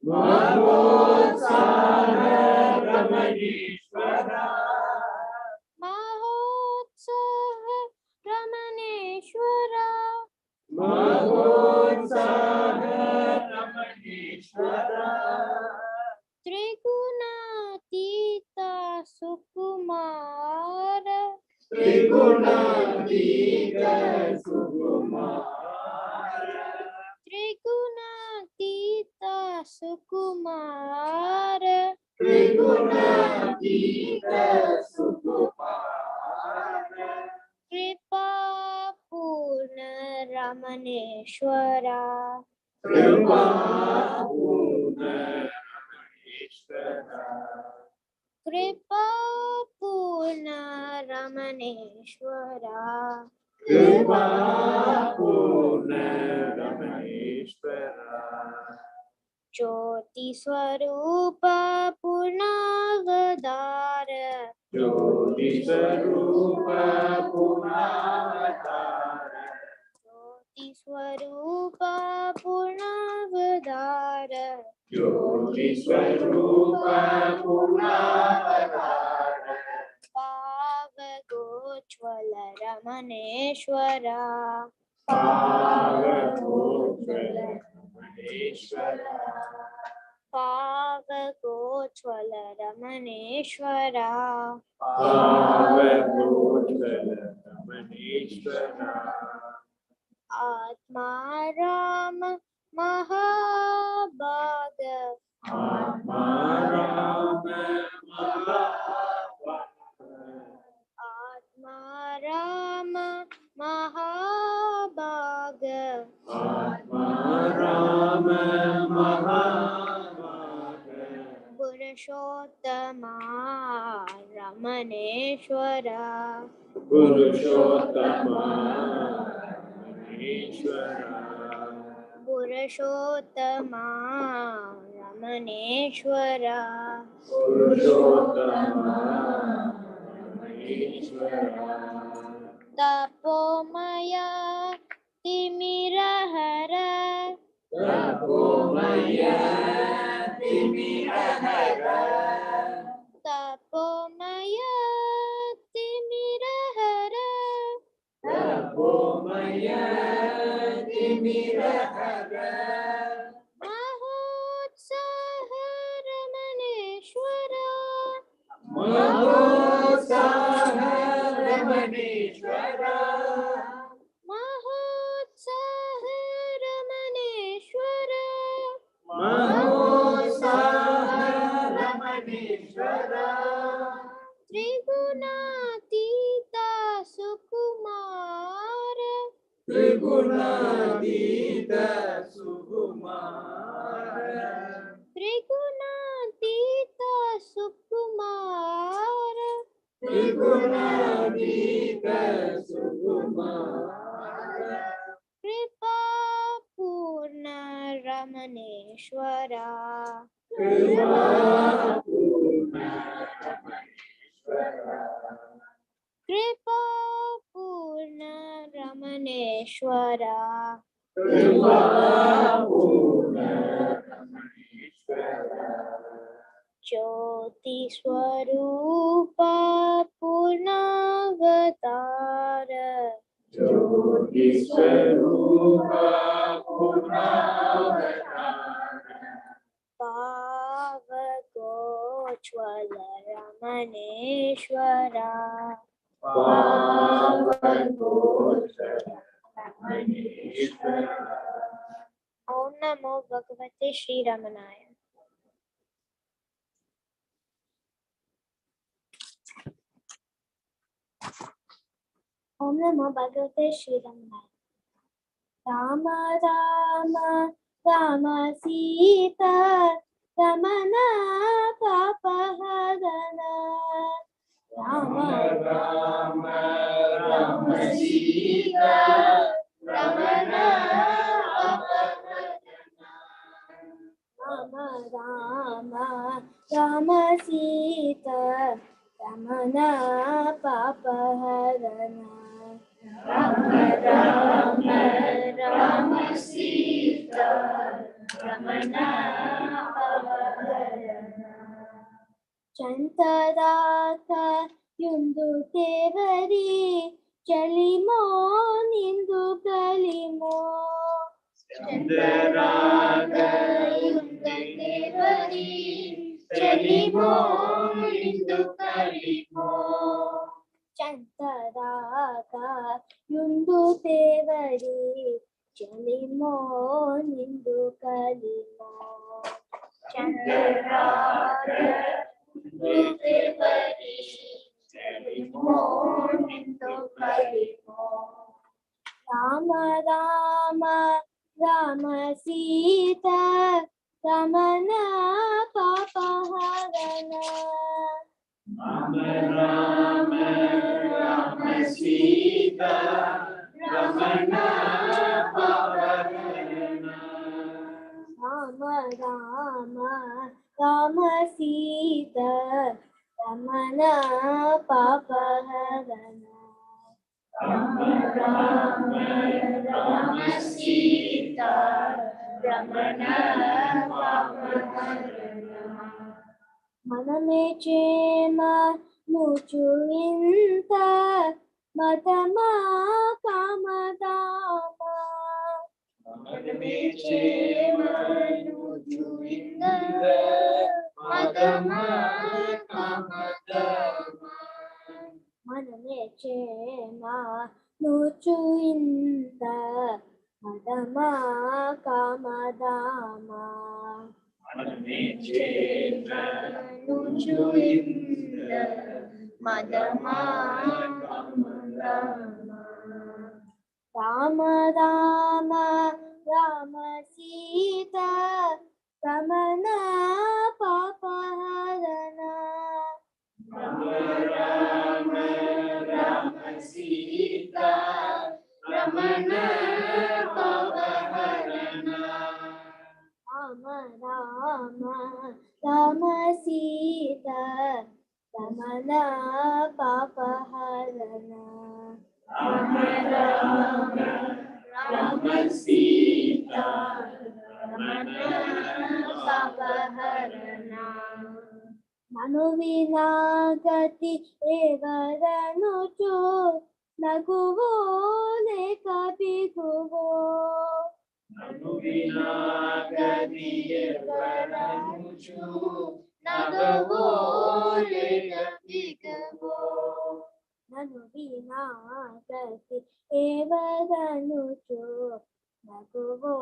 महोत्साह रमणेश्वरा महोत्साह रमणेश्वरा महोत्साह रमणेश्वरा त्रिगुणातीता सुकुमार त्रिगुणातीत सुकुमार त्रिगुणातीता सुकुमार त्रिगुणातीत सुकुमार कृपा पूर्ण रमणेश्वरा कृपा पूर्ण रमणेश्वरा कृपा पूर्ण रमणेश्वरा कृपा पूर्ण रमणेश्वरा ज्योति स्वरूप पूर्णावतार ज्योति स्वरूप पूर्णावतार ज्योति स्वरूप पूर्णावतार ज्योति स्वरूप पूर्णावतार पावकोज्ज्वल रमणेश्वरा पावकोज्ज्वल रमणेश्वरा पावकोज्ज्वल रमणेश्वरा पावकोज्ज्वल रमणेश्वरा आत्मा राम महाभाग आत्मा राम महाभाग आत्मा राम महाभाग आत्मा राम महाभाग पुरुषोत्तमा रमणेश्वरा पुरुषोत्तमा रमणेश्वरा पुरुषोत्तमा रमणेश्वरा पुरुषोत्तमा रमणेश्वरा तपोमया तिमिरहर तपोमय तिमिरहर तपोमया तिमिरहर तपोमय तिमिरहर महोत्साह रमणेश्वरा महोत्साह रमणेश्वरा महोत्साह रमणेश्वरा महोत्साह रमणेश्वरा त्रिगुणातीत सुकुमार त्रिगुणातीत सुकुमार त्रिगुणातीत सुकुमार कृपा पूर्ण रमणेश्वरा कृपा पूर्ण रमणेश्वरा कृपा पूर्ण रमणेश्वरा कृपा पूर्ण रमणेश्वरा ज्योति स्वरूप पूर्णावतार ज्योति स्वरूप पूर्णावतार पावकोज्ज्वल रमणेश्वरा पावकोज्ज्वल रमणेश्वरा ओम नमो भगवते श्री रमणाय। ओम नमो भगवते श्री रमणाय। राम राम राम सीता रमण पापहरण राम राम राम सीता रमण राम राम राम सीता रमण पापहरण राम राम राम सीता रमण ಚಂತರಾಕ ಯುಂದು ತೇವರಿ ಚಲಿಮೋ ನಿಂದು ಕಲಿಮೋ ಚಂದ್ರಾಗ ಯುಂದೇವರಿ ಚಲಿಮೋ ಇಂದು ಕಲಿಮೋ ಚಂತರಾಕ ಯುಂದು ತೇವರಿ ಚಲಿಮೋ ನಿಂದು ಕಲಿಮೋ ಚಂದ್ರಾಗ ಯುಂದೇವರಿ ಚಲಿಮೋ ಇಂದು ಕಲಿಮೋ ರಾಮ ರಾಮ ರಾಮ ಸೀತಾ ರಮಣ ಪಾಪಹರಣ ರಾಮ ರಾಮ ರಾಮ ಸೀತಾ ರಮಣ ಪಾಪಹರಣ ರಾಮ ರಾಮ ರಾಮ ಸೀತಾ ರಮಣ ಪಾಪಹರಣ ರಾಮ ರಾಮ ರಾಮ ಸೀತಾ ರಮಣ ಪಾಪಹರಣ మనమే చేమ ముచు ఇంత మతమా కామదామ మనమే చేమనుజు ఇంద మదమ కామదమ మనమే చేమ ముచు ఇంత మతమా కామదామ మనమే చేమనుజు ఇంద మదమ కామదమ రామ రామ రామ సీతా రమణ పాపహరణ రామ రామ రామ సీతా రమణ పాపహరణ రామ రామ రామ సీతా రమణ పాపహరణ రామ రామ రామ సీతా రమణ పాపహరణ మను వినాగతి ఎవరనుచు నగువో లేక బిగువో నన్ను వినాగది ఎవరనుచు నగవో లేక బిగవో నను వినాగతి ఎవరనుచు నగువో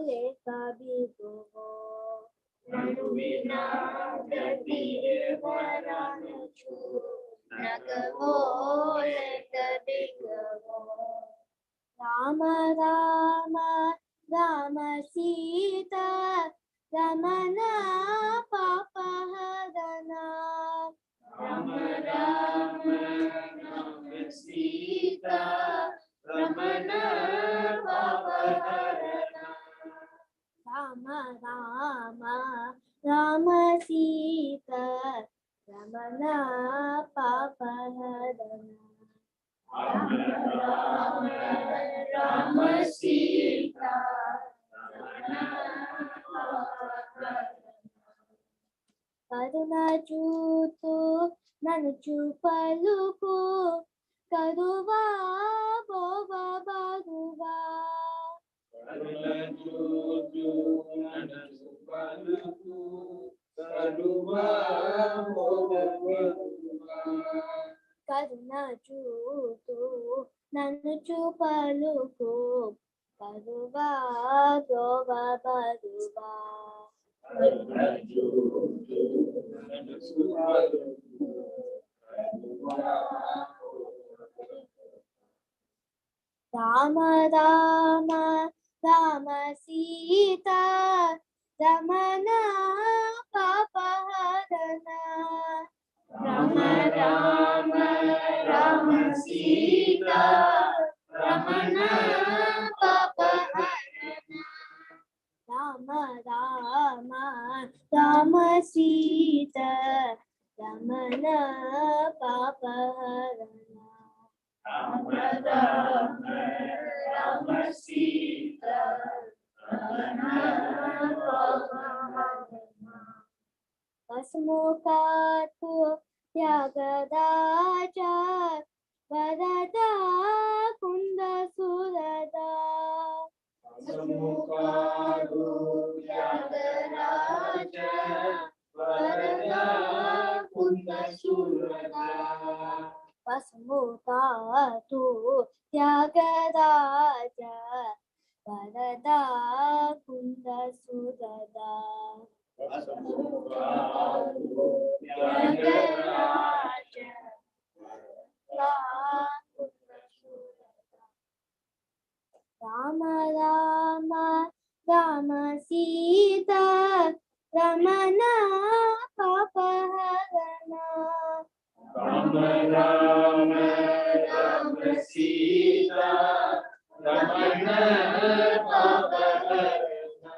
లేక బిగువో నన్ను వినాగది ఎవరనుచు నగవో లేక బిగవో Rama Rama Rama Sita Ramana Papa Hadana. Rama Rama Rama Sita Ramana Papa Hadana. Rama Rama Rama Sita Ramana Papa Hadana. Rama Rama Rama Sita Ramana Papa Hadana. Karuna chutu nanu chupaluku karuva bova baguva. Karuna chutu nanu chupaluku karuva bova baguva. Karuna chutu nanu chupaluku karuva bova baguva. Karuna chutu nanu chupaluku karuva. Rama Rama Rama Sita Ramana Papa Hadana. Rama Rama Rama Sita Ramana Papa Hadana. Rama Rama Rama Sita Ramana Papa Hadana. Rama Rama Rama Sita Ramana Papa Hadana. Vasmukatu Tyagadaja Varada Kunda Surada. Samukadu Yadaraja Varada Kunda Surada. Vasmukatu Tyagadaja Varada Kunda Surada. Samukadu Yadaraja Rama Rama Rama Sita Ramana Papa Hadana. Rama Rama Rama Sita Ramana Papa Hadana.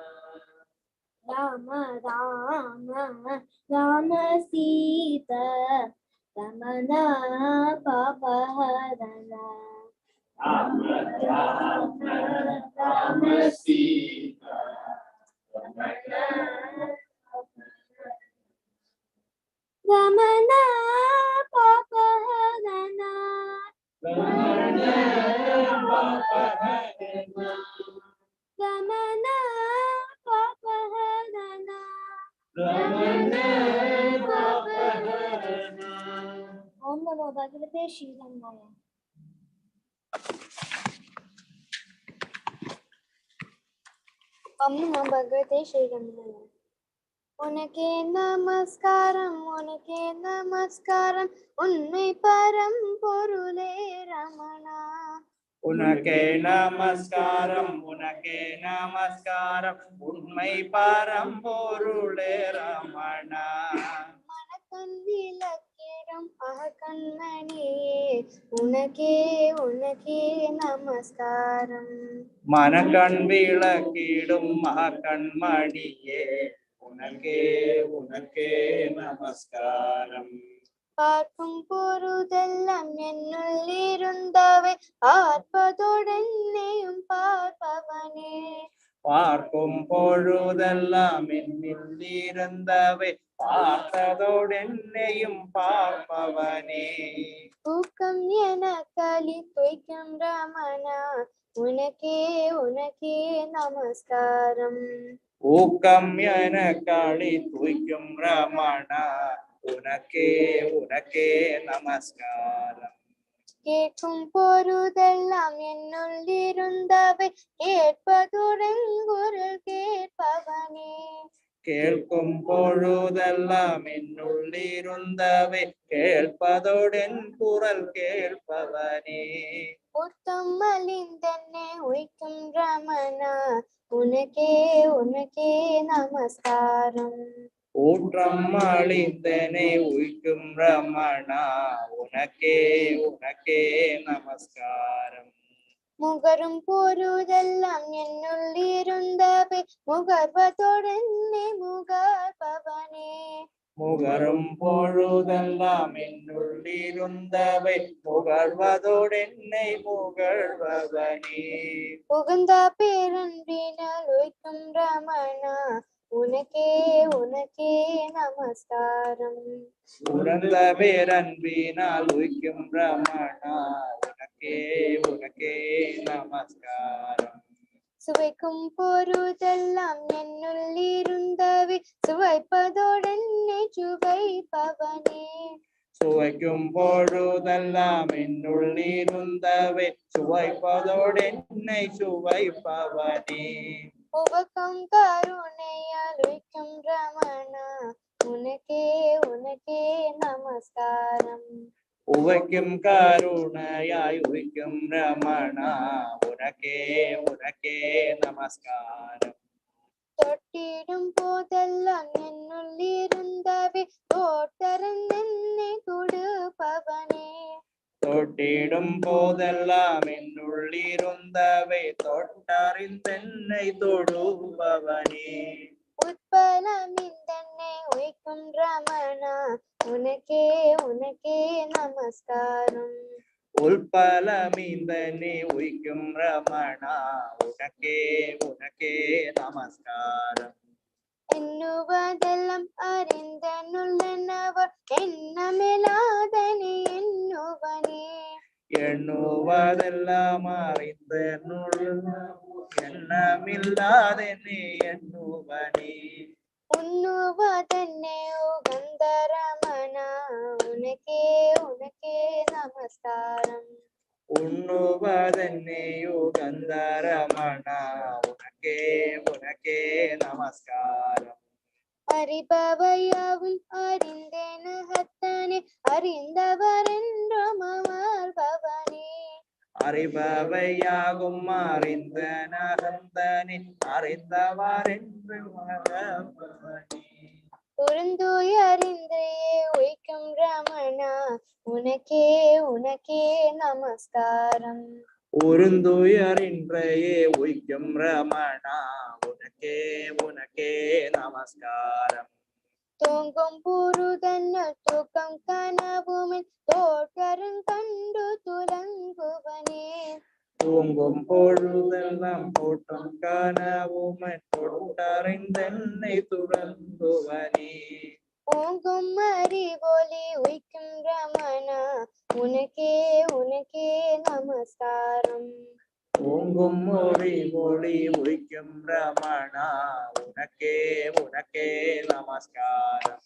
Rama Rama Rama Sita Ramana Papa Hadana. Rama Rama Rama Sita Ramana Ramana Papa Hadana. Ramana Papa Hadana. Ramana Papa Hadana. Ramana Papa Hadana. Om Namo Bhagavate Shri Ramaya. Om Namo Bhagavate Shri Ramaya. உனக்கே நமஸ்காரம் உனக்கே நமஸ்காரம் உன்னை பரம் பொருளே ரமணா. உனக்கே நமஸ்காரம் உனக்கே நமஸ்காரம் உண்மை பரம்பொருளே ரமணா. மனக்கண் விளக்கிடும் அகக்கண்மணியே உனக்கே உனக்கே நமஸ்காரம். மனக்கண் விளக்கிடும் மகக்கண்மணியே உனக்கே உனக்கே நமஸ்காரம். பார்க்கும் பொருதெல்லாம் என்னுள் இருந்தவை பார்ப்பதோடென்னையும் பார்ப்பவனே. பார்க்கும் பொழுதெல்லாம் என்னில் இருந்தவை பார்த்ததோடு என்னையும் பார்ப்பவனே. தூக்கம் என களி துய்க்கும் ரமணா உனக்கே உனக்கே நமஸ்காரம். ஊக்கம் என களி தூய்க்கும் ரமணா உனக்கே உனக்கே நமஸ்காரம். கேட்கும் பொருதெல்லாம் என்னுள் இருந்தவை கேட்பதுடன் குரல் கேட்பவனே. கேட்கும் பொழுதெல்லாம் என்னுள் இருந்தவை கேட்பதோடன் குரல் கேட்பவனே. புத்தம் மலிந்தென்னே உய்க்கும் ரமணா உனக்கே உனக்கே நமஸ்காரம். ஊற்றம் அழிந்தனை உய்க்கும் ரமணா உனக்கே உனக்கே நமஸ்காரம். முகரும் பொருதெல்லாம் என்னுள் இருந்தவை முகர்வதொடனே முகர்பவனே. முகரும் பொழுதெல்லாம் என்னுள் இருந்தவை முகழ்வதோடென்னை முகழ்பவனே. உகந்த பேரன்பினால் உய்க்கும் ரமணா உனக்கே உனக்கே நமஸ்காரம். உறந்த பேரன்பினால் உய்க்கும் ரமணா உனக்கே உனக்கே நமஸ்காரம். சுவைக்கும் பொருதெல்லாம் என்னுள் இருந்தவை சுவைப்பதோடென்னை சுவைப்பவனே. சுவைக்கும் பொழுதெல்லாம் என்னுள் இருந்தவை சுவைப்பதோடென்னை சுவைப்பவனே. உவக்கம் கருணையால் உய்க்கும் ரமணா உனக்கே உனக்கே நமஸ்காரம். உவைக்கும் கருணையாய் உய்க்கும் ரமணா உனக்கே உனக்கே நமஸ்காரம். தொட்டிடும் போதெல்லாம் என்னுள் இருந்தவை தோட்டரந்தென்னை கொடுப்பவனே. தொட்டிடும் போதெல்லாம் என்னுள் இருந்தவை தொட்டறிந்தென்னை தொடுபவனே. உட்பலமிந்தன்னை உய்க்கும் ரமணா உனக்கே உனக்கே நமஸ்காரம். உள்பலமிந்தனை உய்க்கும் ரமணா உனக்கே உனக்கே நமஸ்காரம். எண்ணுவதெல்லாம் அறிந்தனுள்ளனவர் எண்ணமில்லாதனை எண்ணுவனே. எண்ணுவதெல்லாம் அறிந்த எண்ணமில்லாதென்னை எண்ணுவனே. உண்ணுவதென்னை உகந்த ரமணா உனக்கே உனக்கே நமஸ்காரம். உண்ணுவதென்னை உகந்த ரமணா உனக்கே உனக்கே நமஸ்காரம். அறிபவையாவும் அறிந்தேன ஹத்தனே அறிந்தவர் என்றும் அமர்பவனே. அறிபவையாகும் அறிந்த நகந்தனே அறிந்தவர் என்று மகப்பவனே. உருந்துயறிந்தே உய்க்கும் ரமணா உனக்கே உனக்கே நமஸ்காரம். உருந்துயரின்றையே உய்க்கும் ரமணா உனக்கே உனக்கே நமஸ்காரம். தூங்கும் புருதன்னல் தூக்கம் கனவுமின் தோற்றரும் கண்டு துலங்குவனே. தூங்கும் பொழுதெல்லாம் தோட்டம் கனவுமை தொட்டறிந்தென்னை துறங்குவனே. ஓங்கும் அறிவொலி உய்க்கும் ரமணா உனக்கே உனக்கே நமஸ்காரம். ஓங்கும் மொழி மொழி உய்க்கும் ரமணா உனக்கே உனக்கே நமஸ்காரம்.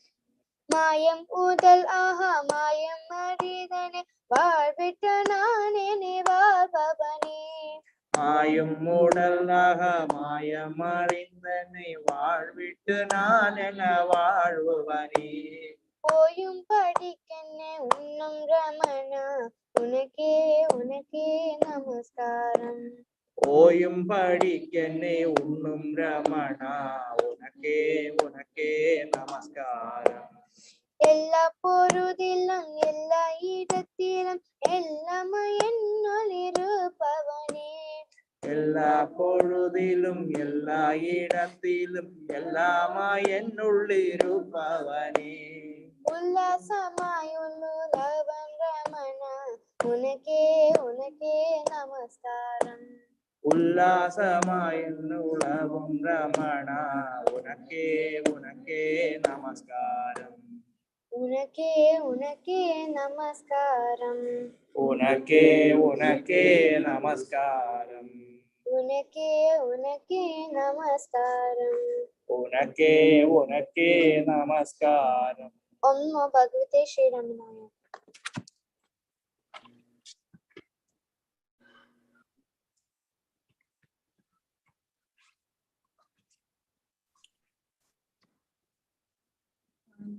மாயம் உதல் ஆஹா மாயம் அறிதனே வாழ்விட்டு நானே வாழ்பவனே. மாயும் மூடலாக மாயம் அறிந்தனை வாழ்விட்டு நான் என வாழ்பவனே. ஓயும் படிக்கென்ன உண்ணும் ரமணா உனக்கே உனக்கே நமஸ்காரம். ஓயும் படிக்கென்னை உண்ணும் ரமணா உனக்கே உனக்கே நமஸ்காரம். எல்லா பொருதிலும் எல்லா இடத்திலும் எல்லாமே என்னுள் இருப்பவனே. எல்லா பொழுதிலும் எல்லா இடத்திலும் எல்லாமா என்னுள் இருப்பவனே. உல்லாசமாய் உள்ளுலவன் ரமணா உனக்கே உனக்கே நமஸ்காரம். உல்லாசமாய் உலகம் ரமணா உனக்கே உனக்கே நமஸ்காரம். உனக்கே உனக்கே நமஸ்காரம். உனக்கே உனக்கே நமஸ்காரம். உனக்கே உனக்கே நமஸ்காரம். உனக்கே உனக்கே நமஸ்காரம். ஓம் நமோ பகவதே Sri ரமணாய.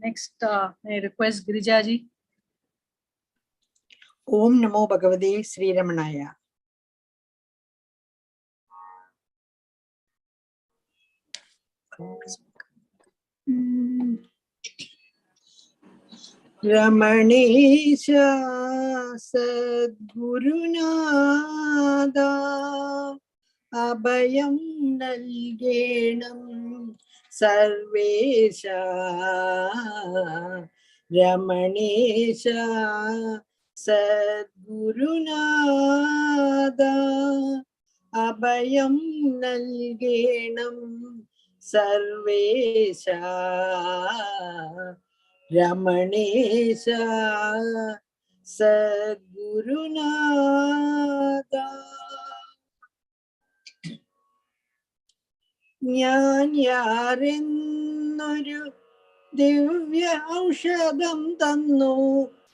Next, may I request Girijaji. Om Namo Bhagavate Sri Ramanaya. Ramanesha Sadgurunada Abhayam Nalgenam Sarvesha Ramanesha Sadgurunada Abhayam Nalgenam Sarvesha Ramanesha Sadgurunada Nyan yarennoru ദിവ്യ ഔഷധം തന്നു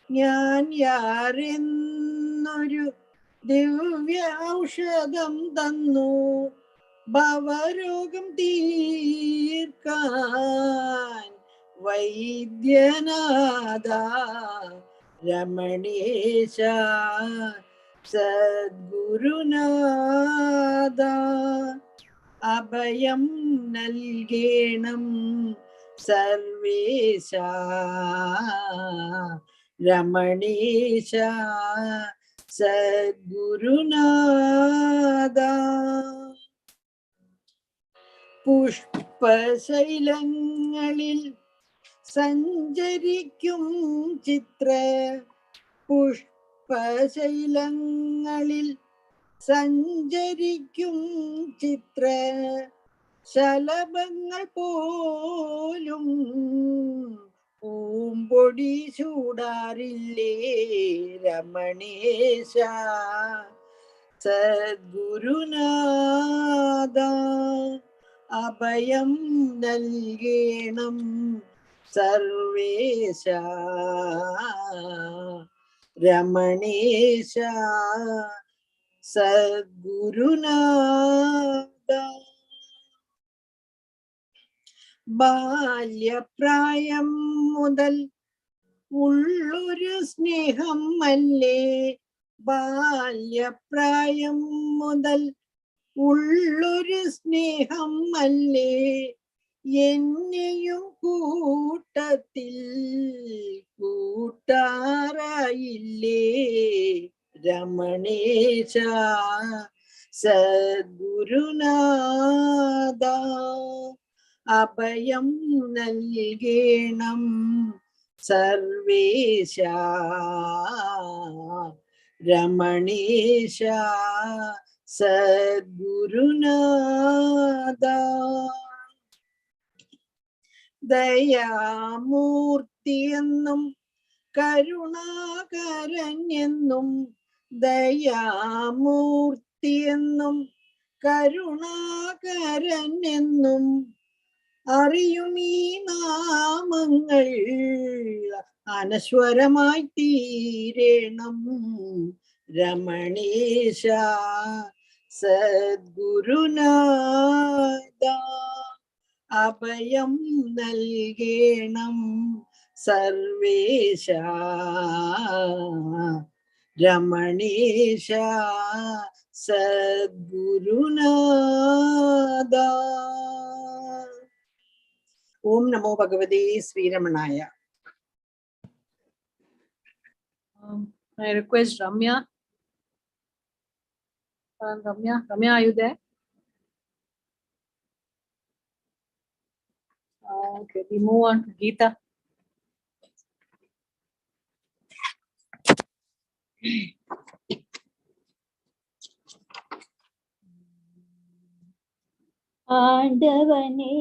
ഞാൻ യാരെന്നൊരു ദിവ്യ ഔഷധം തന്നു ഭവരോഗം തീർക്കാൻ വൈദ്യനാഥ രമണേശ സദ്ഗുരുനാഥ അഭയം നൽകേണം സർവേശ രമണീശ സദ്ഗുരുനാഥ പുഷ്പശൈലങ്ങളിൽ സഞ്ചരിക്കും ചിത്ര പുഷ്പശൈലങ്ങളിൽ സഞ്ചരിക്കും ചിത്ര ശലഭങ്ങൾ പോലും പൂമ്പൊടി ചൂടാറില്ലേ രമണേശ സദ്ഗുരുനാഥ അഭയം നൽകേണം സർവേശ രമണേശ സദ്ഗുരുനാഥ ബാല്യപ്രായം മുതൽ ഉള്ളൊരു സ്നേഹം അല്ലേ ബാല്യപ്രായം മുതൽ ഉള്ളൊരു സ്നേഹം അല്ലേ എന്നെയും കൂട്ടത്തിൽ കൂട്ടാറായില്ലേ രമണേശ സദ്ഗുരുനാഥ അഭയം നൽകേണം സർവേശ രമണേശ സദ്ഗുരുനാഥ ദയാമൂർത്തിയെന്നും കരുണാകരൻ എന്നും ദയാമൂർത്തിയെന്നും കരുണാകരൻ എന്നും അറിയും ഈ നാമങ്ങൾ അനശ്വരമായി തീരണം രമണേശ സദ്ഗുരുനാഥ അഭയം നൽകേണം സർവേശ രമണേശ സദ്ഗുരുനാഥ. ഓം നമോ ഭഗവതേ ശ്രീരമണായ. I request Ramya. Ramya, are you there? Okay, we move on to Geeta. ஆண்டவனே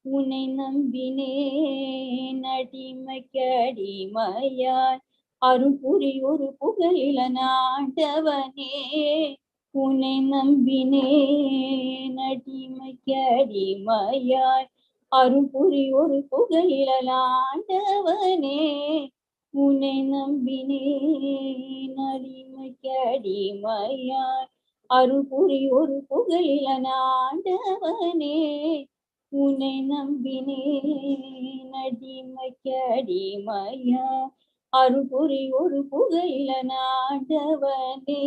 உன்னை நம்பினேன் அடிமைக்கடிமையாய் அருள் புரி ஒரு புகழிலன் ஆண்டவனே உன்னை நம்பினேன் அடிமைக்கடிமையாய் அருள் புரி ஒரு புகழிலன் ஆண்டவனே உன்னை நம்பினேன் அடிமைக்கடிமையாய் அருள் புரி ஒரு புகழிலன் ஆண்டவனே உன்னை நம்பினேன் அடிமைக்கடிமையா அருள் புரி ஒரு புகழிலன் ஆண்டவனே.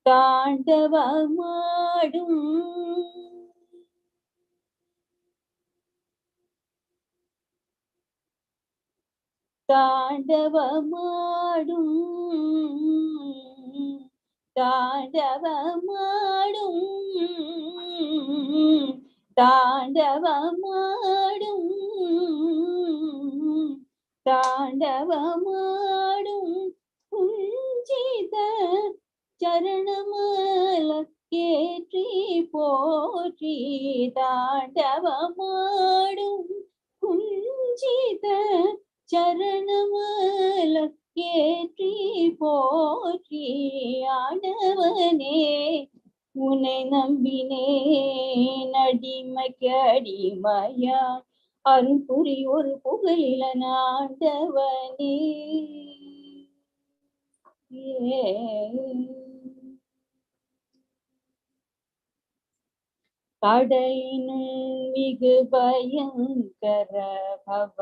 தாண்டவமாடும் தாண்டவமாடும் தாண்டவமாடும் தாண்டவமாடும் தாண்டவமாடும் குஞ்சித சரணமல கேற்றி போற்றி தாண்டவமாடும் குஞ்சித சரணமல கேற்றி போற்றி ஆண்டவனே உன்னை நம்பினேன் அடிமைக்கு அடிமையா அருள் புரி ஒரு புகழில ஆண்டவனே கடலினும் மிகு பயங்கர பவ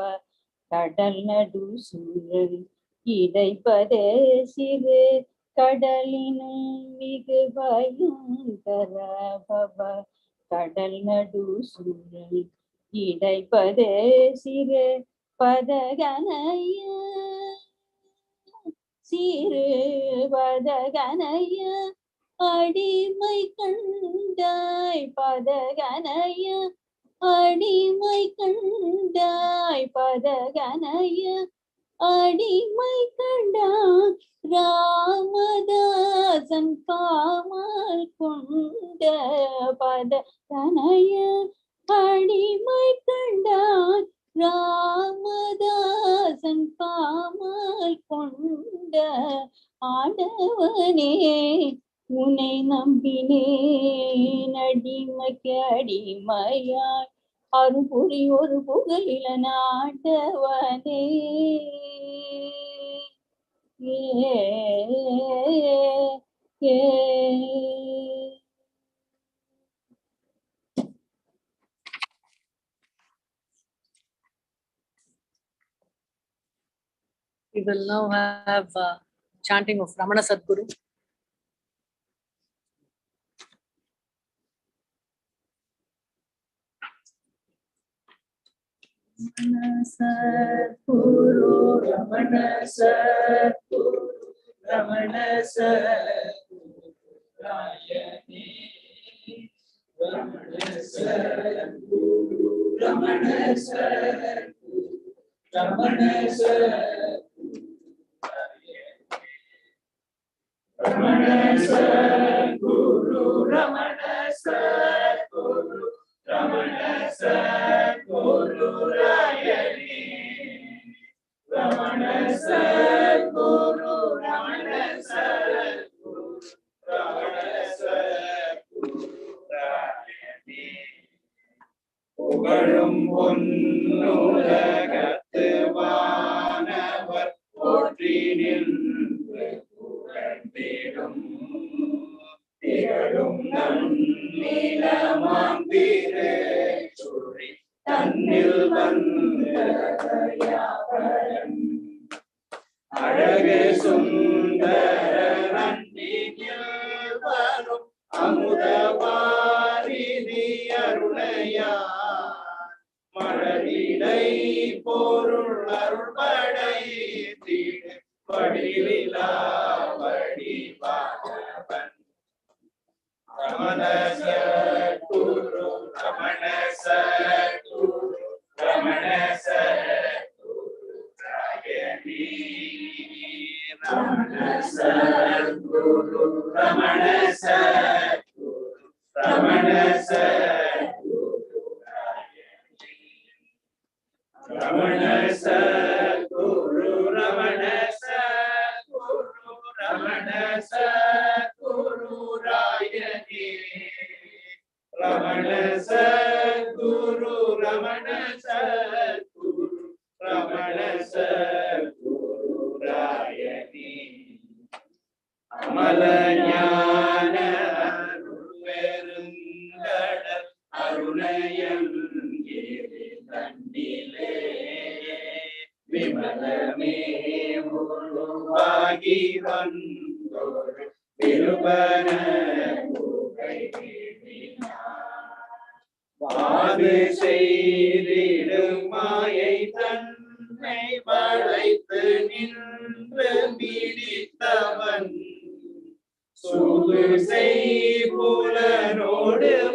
கடல் நடு சூழல் இடைப்பதே சிறு கடலினும் மிகு பயங்கர பவ கடல் நடு சூழல் இடைப்பதே சிறு பதகனைய சிறு பதகனைய அடிமை கண்டாய் பதகனைய அடிமை கண்டாய் பதகனைய அடிமை கண்டாய் ராமதாசன் பாமல் கொண்ட பதகனைய அடிமை கண்டாய் ராமதாசன் பாமல் கொண்ட ஆண்டவனே உன்னை நம்பினேன் அடிமைக்கு அடிமையாய் அருள் புரி ஒரு புகழில ஆண்டவனே We will now have chanting of Ramana Sadguru. Ramana Sadguru, Ramana Sadguru, Ramana Sadguru, Rayani, Ramana Sadguru, Ramana Sadguru, Ramana Sadguru, Ramana Sadguru, Ramana Sadguru, Ramana Sadguru, Rayani, Ramana Sadguru, Ramana Sadguru, Ramana Sadguru, Rayani. புகழும் பொன்னுலகத்து வானவர் போற்றி நின்று புகழ்ந்திடும் திகழும் நன்னிலமாம் திருச்சுழி தன்னில் வந்தவன் அழகு சுந்தர நன்னில் வரும் அமுதவாரிதி அருணையார் மழலிடை பொருள் அருள்படை தீடு வடிவிலா வடிவானவன் ரமண சத்குரு ரமண சத்குரு ரமண சத்குரு ராயணி ரமண சத்குரு ரமண சத்குரு ரமண சத்குரு ராயணி ரமண சத்குரு ரமண சத்குரு ரமண சத்குரு ராயணி ரமண சத்குரு ரமண சத்குரு ரமண சத்குரு ராயணி அமல ஞான அருள் பெருங்கடல் அருணயம் ஏறி தண்டிலே விமலமே உருவாகி வந்தோர் திருபர வாது செய்திடும் மாயை தன்னை வளைத்து நின்று மீடித்தவன் சூது செய்புலனோடு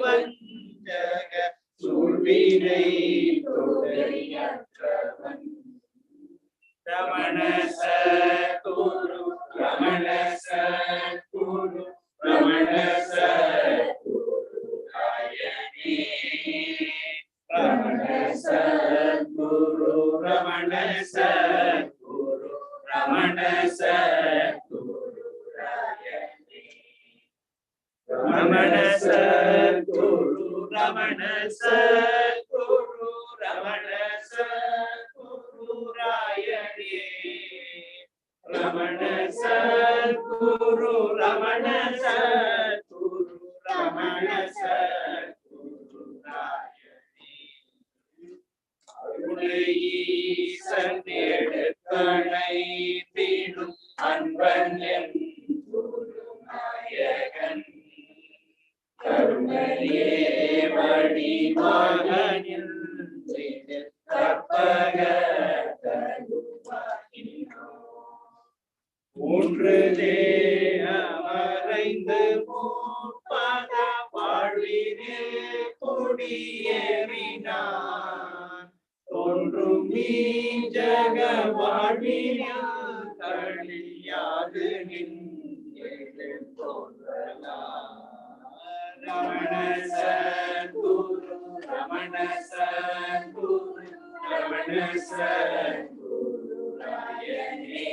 வஞ்சக சூழ்வினை தொடையற்றவன் ரமண சத்குரு ரமண சத்குரு ரமண சத்குரு ராயணே ரமண சத்குரு ரமண சத்குரு ரமண சத்குரு ராயணே ரமண சத்குரு ரமண சத்குரு ரமண சத்குரு ராயணே ரமண சத்குரு ரமண சத்குரு ரமண சத்குரு ராயணே அருளை ஈசன் எடுத்தனை தீடும் அன்பன் என் குரு நாயகன் கருணையே வடிவாக நின்று கற்பக மூன்று தேவரைந்து மூப்பத வாழ்வினே கொடியேறினான் தோன்றும் மீஜக வாழ்வினில் கழியாது நின்று தோன்றலாம் ரமண சத்குரு ரமண சத்குரு ரமண சத்குரு ராயணே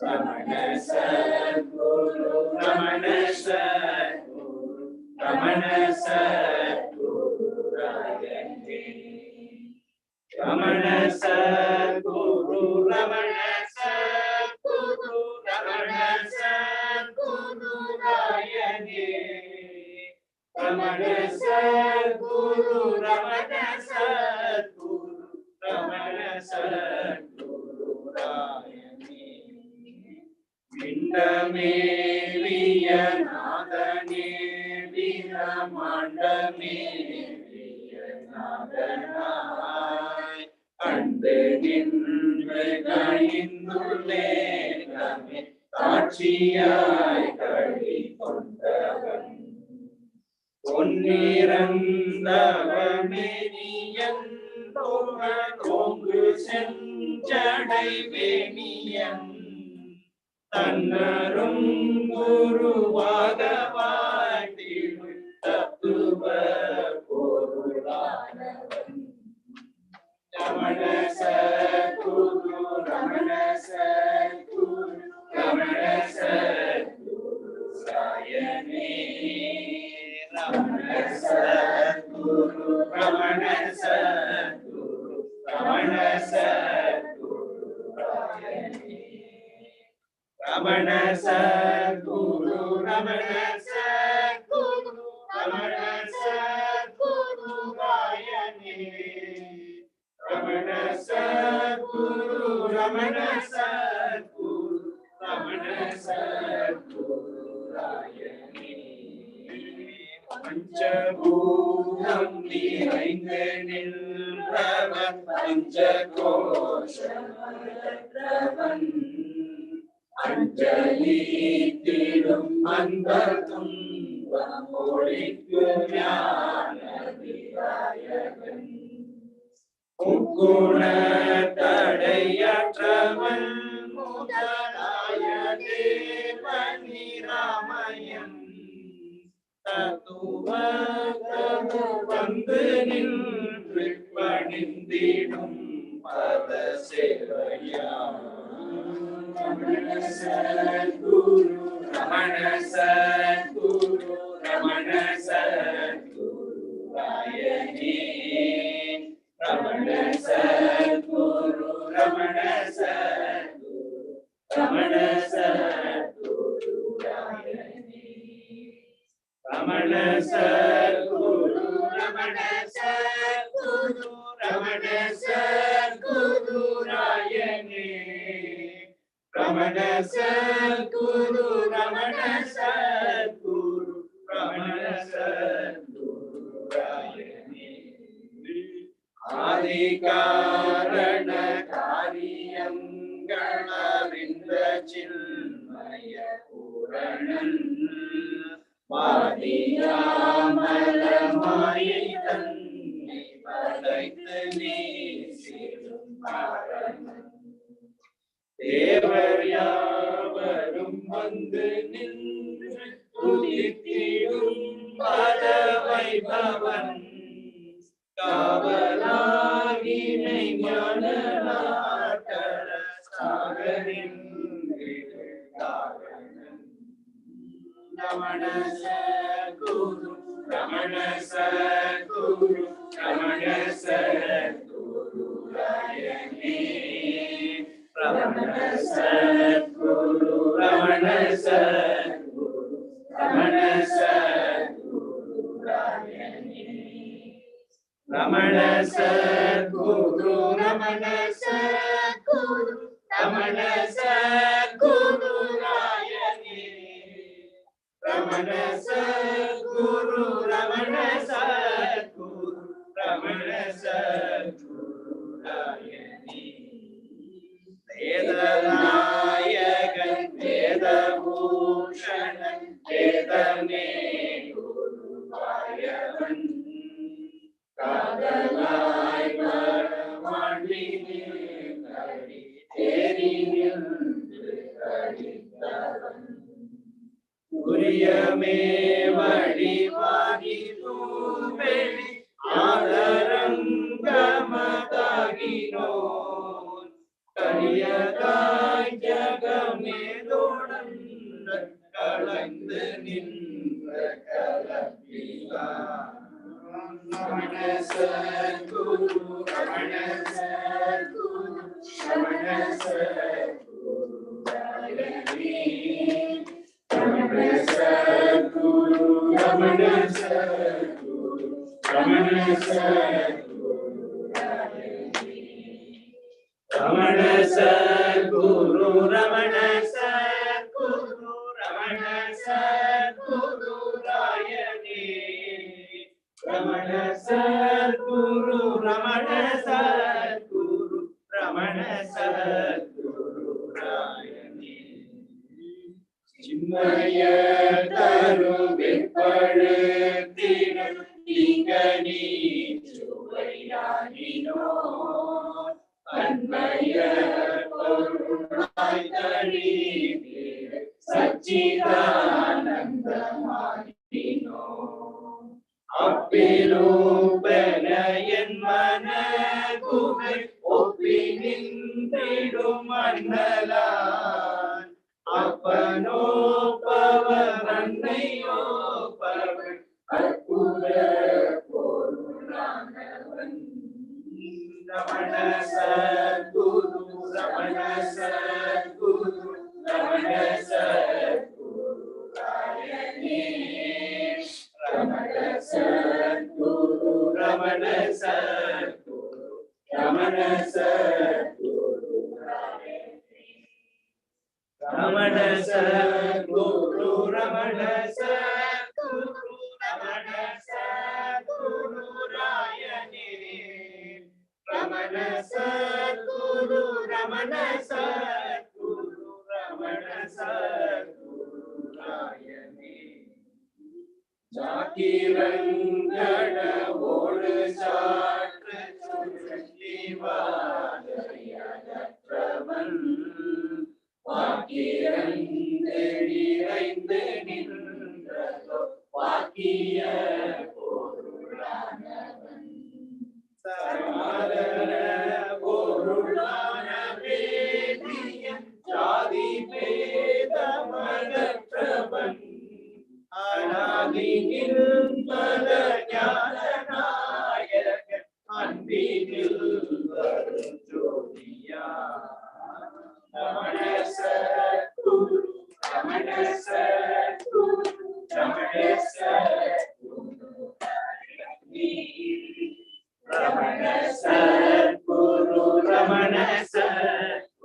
ரமண சத்குரு ரமண சத்குரு ரமண சத்குரு ராயணே ரமண சத்குரு ரமண சத்குரு ரமண சத்குரு ராயணே ரமண சத்குரு ரமண சத்குரு ரமண சத்குரு ராயணே விண்டமேவிய நாதனே வீரமாண்டமேவிய நாதனாய் கண்டு நின்று கழிந்துள்ளே கமே காட்சியாய் கழி கொண்டவன் பொன்னிறந்தவமேனியன் தோங்கு செஞ்சடை வேணியன் தன்னரும் குருவாக வாழ்த்திடும் தத்துவ பொருளானவன் ரமண சத்குரு ரமண சத்குரு ரமண சத்குரு ராயணே ரமண சத்குரு ரமண சத்குரு ரமண சத்குரு ராயணே ரமண சத்குரு ரமண சத்குரு ரமண சத்குரு ராயணே ரமண சத்குரு ரமண சத்குரு ரமண சத்குரு ராயணே பஞ்சபூதம் நிறைந்து நின்றவன் பஞ்சகோஷமற்றவன் அஞ்சலி தீடும் அன்பர் துன்பம் ஒழிக்கு ஞான விநாயகன் முக்குண தடையற்றவன் முதலாய தேவனி ராமயன் தத்துவ வந்து நின்று பணிந்திடும் பத சேவையாம் Ramana Sadhguru Ramana Sadhguru Ramana Sadhguru ராயணே Ramana Sadhguru Ramana Sadhguru Ramana Sadhguru ராயணே Ramana Sadhguru Ramana Sadhguru Ramana Sadhguru ராயணே Ramana Sadguru, Ramana Sadguru, Ramana Sadguru Rayane. Adikarana Kariyangalarinda Chinmaya Puranan Vadiyamalamai Tanni Padaitani Sirum Paranan தேவர் யாவரும் வந்து நின்று துதித்திடும் பத வைபவன் காவலாகினை ஞான நாட்டர சாகரின் காரணன் Ramana Sadhguru Ramana Sadhguru Ramana Sadhguru ராயனே Ramana Sadguru, Ramana Sadguru, Ramana Sadguru Rayane. Ramana Sadguru, Ramana Sadguru, Ramana Sadguru Rayane. Ramana Sadguru, Ramana Sadguru, Ramana Sadguru Rayane. Vedanayagan, Vedabhushanan, Vedane Guruvayavan Kadalai Varamandini Kari Terinil Karidavan Uriyame Vadivadi Tuveli Adarangamathagino கரியதாய் ஜகமேதோடன் கலந்து நின்ற கலப்பிலா Ramana Sadhguru Ramana Sadhguru Ramana Sadhguru ராயனே Ramana Sadhguru Ramana Sadhguru Ramana Sadhguru ராயனே Ramana Sadguru, Ramana Sadguru, Ramana Sadguru Rayane. Ramana Sadguru, Ramana Sadguru, Ramana Sadguru Rayane. Chimmaya Taru Vippaduthidum Ingani Chuvayyanino அன்மய பொருளாய் தனிவே சச்சிதானந்தமாயினோ அப்பிரூபன என் மன குகை ஒப்பி நின்றிடும் மன்னலான் அப்பனோ power அன்னையோ power அற்புத பொருளானவன் Ramana Sadguru, Ramana Sadguru, Ramana Sadguru Rayane. Ramana Sadguru, Ramana Sadguru, Ramana Sadguru Rayane. Ramana Sadguru, Ramana Sadguru, Ramana Sadguru Rayane. Ramana Sadguru, Ramana Sadguru, Ramana Sadguru Rayane. Jakirangana odu saatru சுழலிவாதையற்றாவன் வாக்கியந்தெளிரைந்து நின்றதோ வாக்கிய பொருளானவன் சமாதர பொருளான வேதியன் ஜாதி பேதமகற்றவன் அநாதியில் பல ஞான நாயகன் அன்பினில் வரும் ஜோதியா Ramana Sadhguru Ramana Sadhguru Ramana Sadhguru Ramana Sadhguru Ramana Sadhguru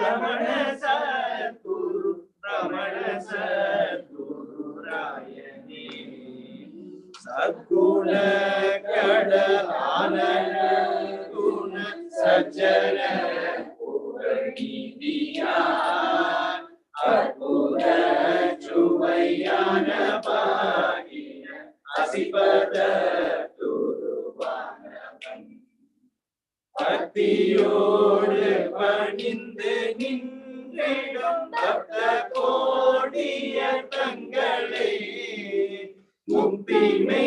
Ramana Sadguru Ramana Sadguru Rayani Sadguna Kadalana Guna Sajjana Puranidiya Adbhuta Chuvayana Bhagina Asipada Turuvanam Bhaktiyodu பணிந்து நின்றிடும் பக்த கோடிய தங்களை முக்திமை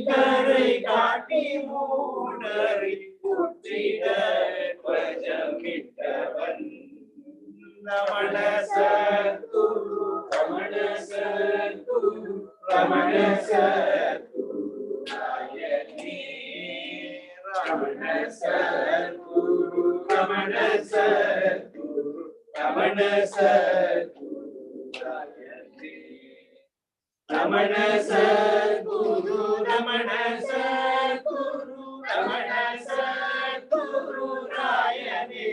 கரை காட்டி மூடரை புற்றிட வஜமிட்டவன் ரமண சத்குரு ரமண சத்குரு ரமண சத்குரு ராயனே ரமண சத்குரு ரமண சத்குரு ரமண சத்குரு ராயனே ரமண சத்குரு ரமண சத்குரு ரமண சத்குரு ராயனே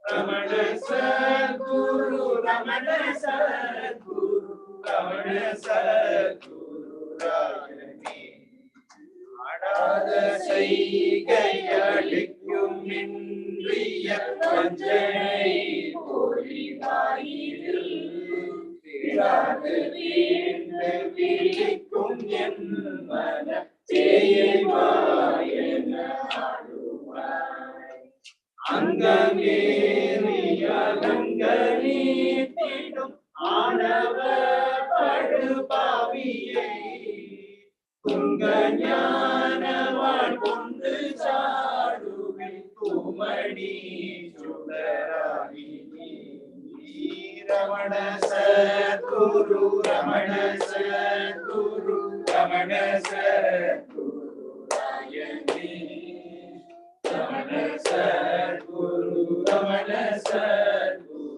ரமண சத்குரு ரமண சத்குரு ரமண சத்குரு ராயனே ஆடாத செய்கையளிக்கும் இன்றிய வஞ்சனை ஒளிவாயிலில் விடாது வீழ்ந்து விழிக்கும் என் மன தேயவாயன ஆடுவாய் அங்கமேறிய அலங்கரித்திடும் ஆணவ படுபாவியை துங்க ஞானவான் கொண்டு சாடுவில் குமணி சுடராகி ரமண சத்குரு ரமண சத்குரு ரமண சத்குரு ராயனே ரமண சத்குரு ரமண சத்குரு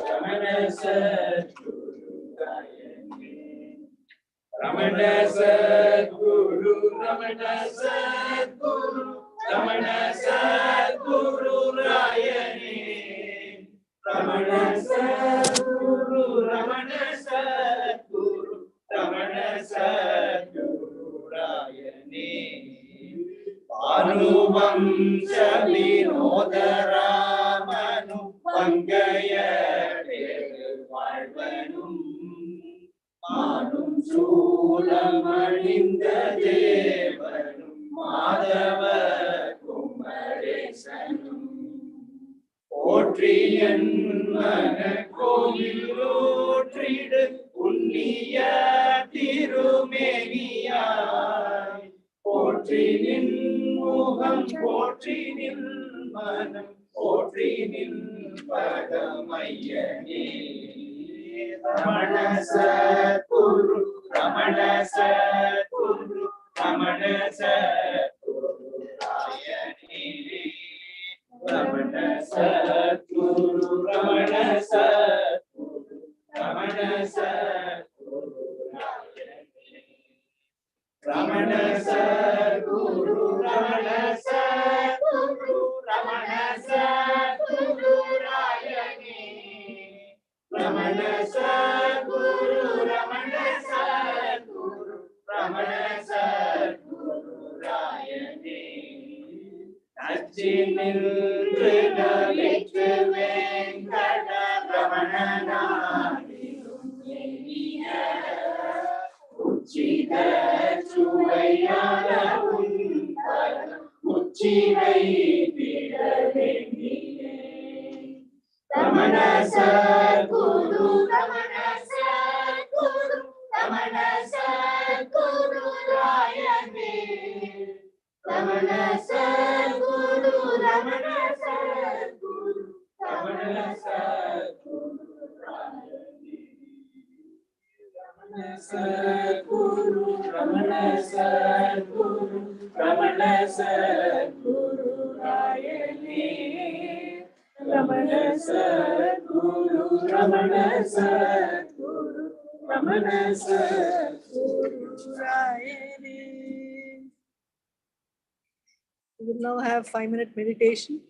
ரமண சத்குரு ராயனே ரமண சத்குரு ரமண சத்குரு ரமண சத்குரு ராயனே ரமண சத்குரு ரமண சத்குரு ரமண சத்குரு ராயனே பானுவம்ச வினோத ராமனு பங்கய வாழ்வனும் மானும் சூலமணிந்த தேவனும் மாதவ குமரேசனும் போற்றியன் மன கோவில் ஊற்றிடு புண்ணிய திருமேனியாய் போற்றி நின் முகம் போற்றி நின் மனம் போற்றி நின் பதமையனே ரமண சத்குரு ரமண சத்குரு ரமண சத்குரு ராயனே ரமண சத்குரு ரமண சத்குரு ரமண சத்குரு ராயனே ரமண சத்குரு ரமண சத்குரு ரமண சத்குரு ராயனே ரமண சத்குரு ரமண சத்குரு ரமண சத்குரு ராயனே நச்சி நின்று நலித்து வெங்கட ரமணனாரிலும் எண்ணிய உச்சித சுவையான உன்பதம் உச்சிவை விட வேண்டியே Ramana Sadhguru Ramana Sadhguru Ramana Sadhguru ராயனே Ramana Sadhguru Ramana Sadhguru Ramana Sadhguru ராயனே Ramana Sadhguru Ramana Sadhguru Ramana Sadhguru ராயனே Ramana Sadhguru Ramana Sadhguru Ramana Sadhguru ராயனே. We will now have 5-minute meditation.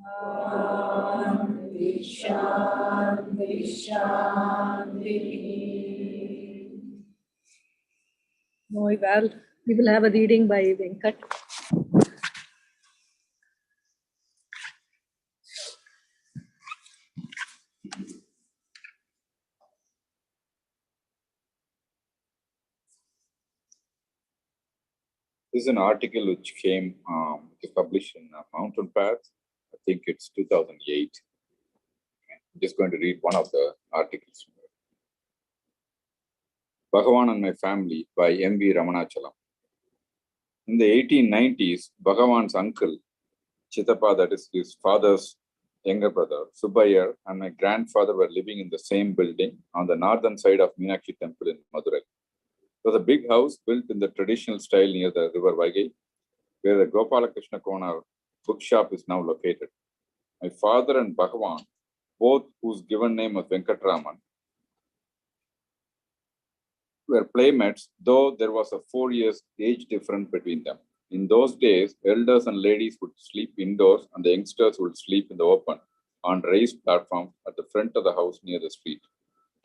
Shanti, Shanti, Shanti. Well, we will have a reading by Venkat. This is an article which came, published in Mountain Path. I think it's 2008. I'm just going to read one of the articles. Bhagavan and My Family by M.V. Ramana. In the 1890s, Bhagavan's uncle, Chitapa, that is his father's younger brother, Subbayar, and my grandfather were living in the same building on the northern side of Meenakshi Temple in Madurai. It was a big house built in the traditional style near the river Vaigai, where the Gopalakrishna Konar bookshop is now located. My father and Bhagavan, both whose given name was Venkatraman, were playmates, though there was a 4 years age difference between them. In those days, elders and ladies would sleep indoors and the youngsters would sleep in the open on raised platforms at the front of the house near the street.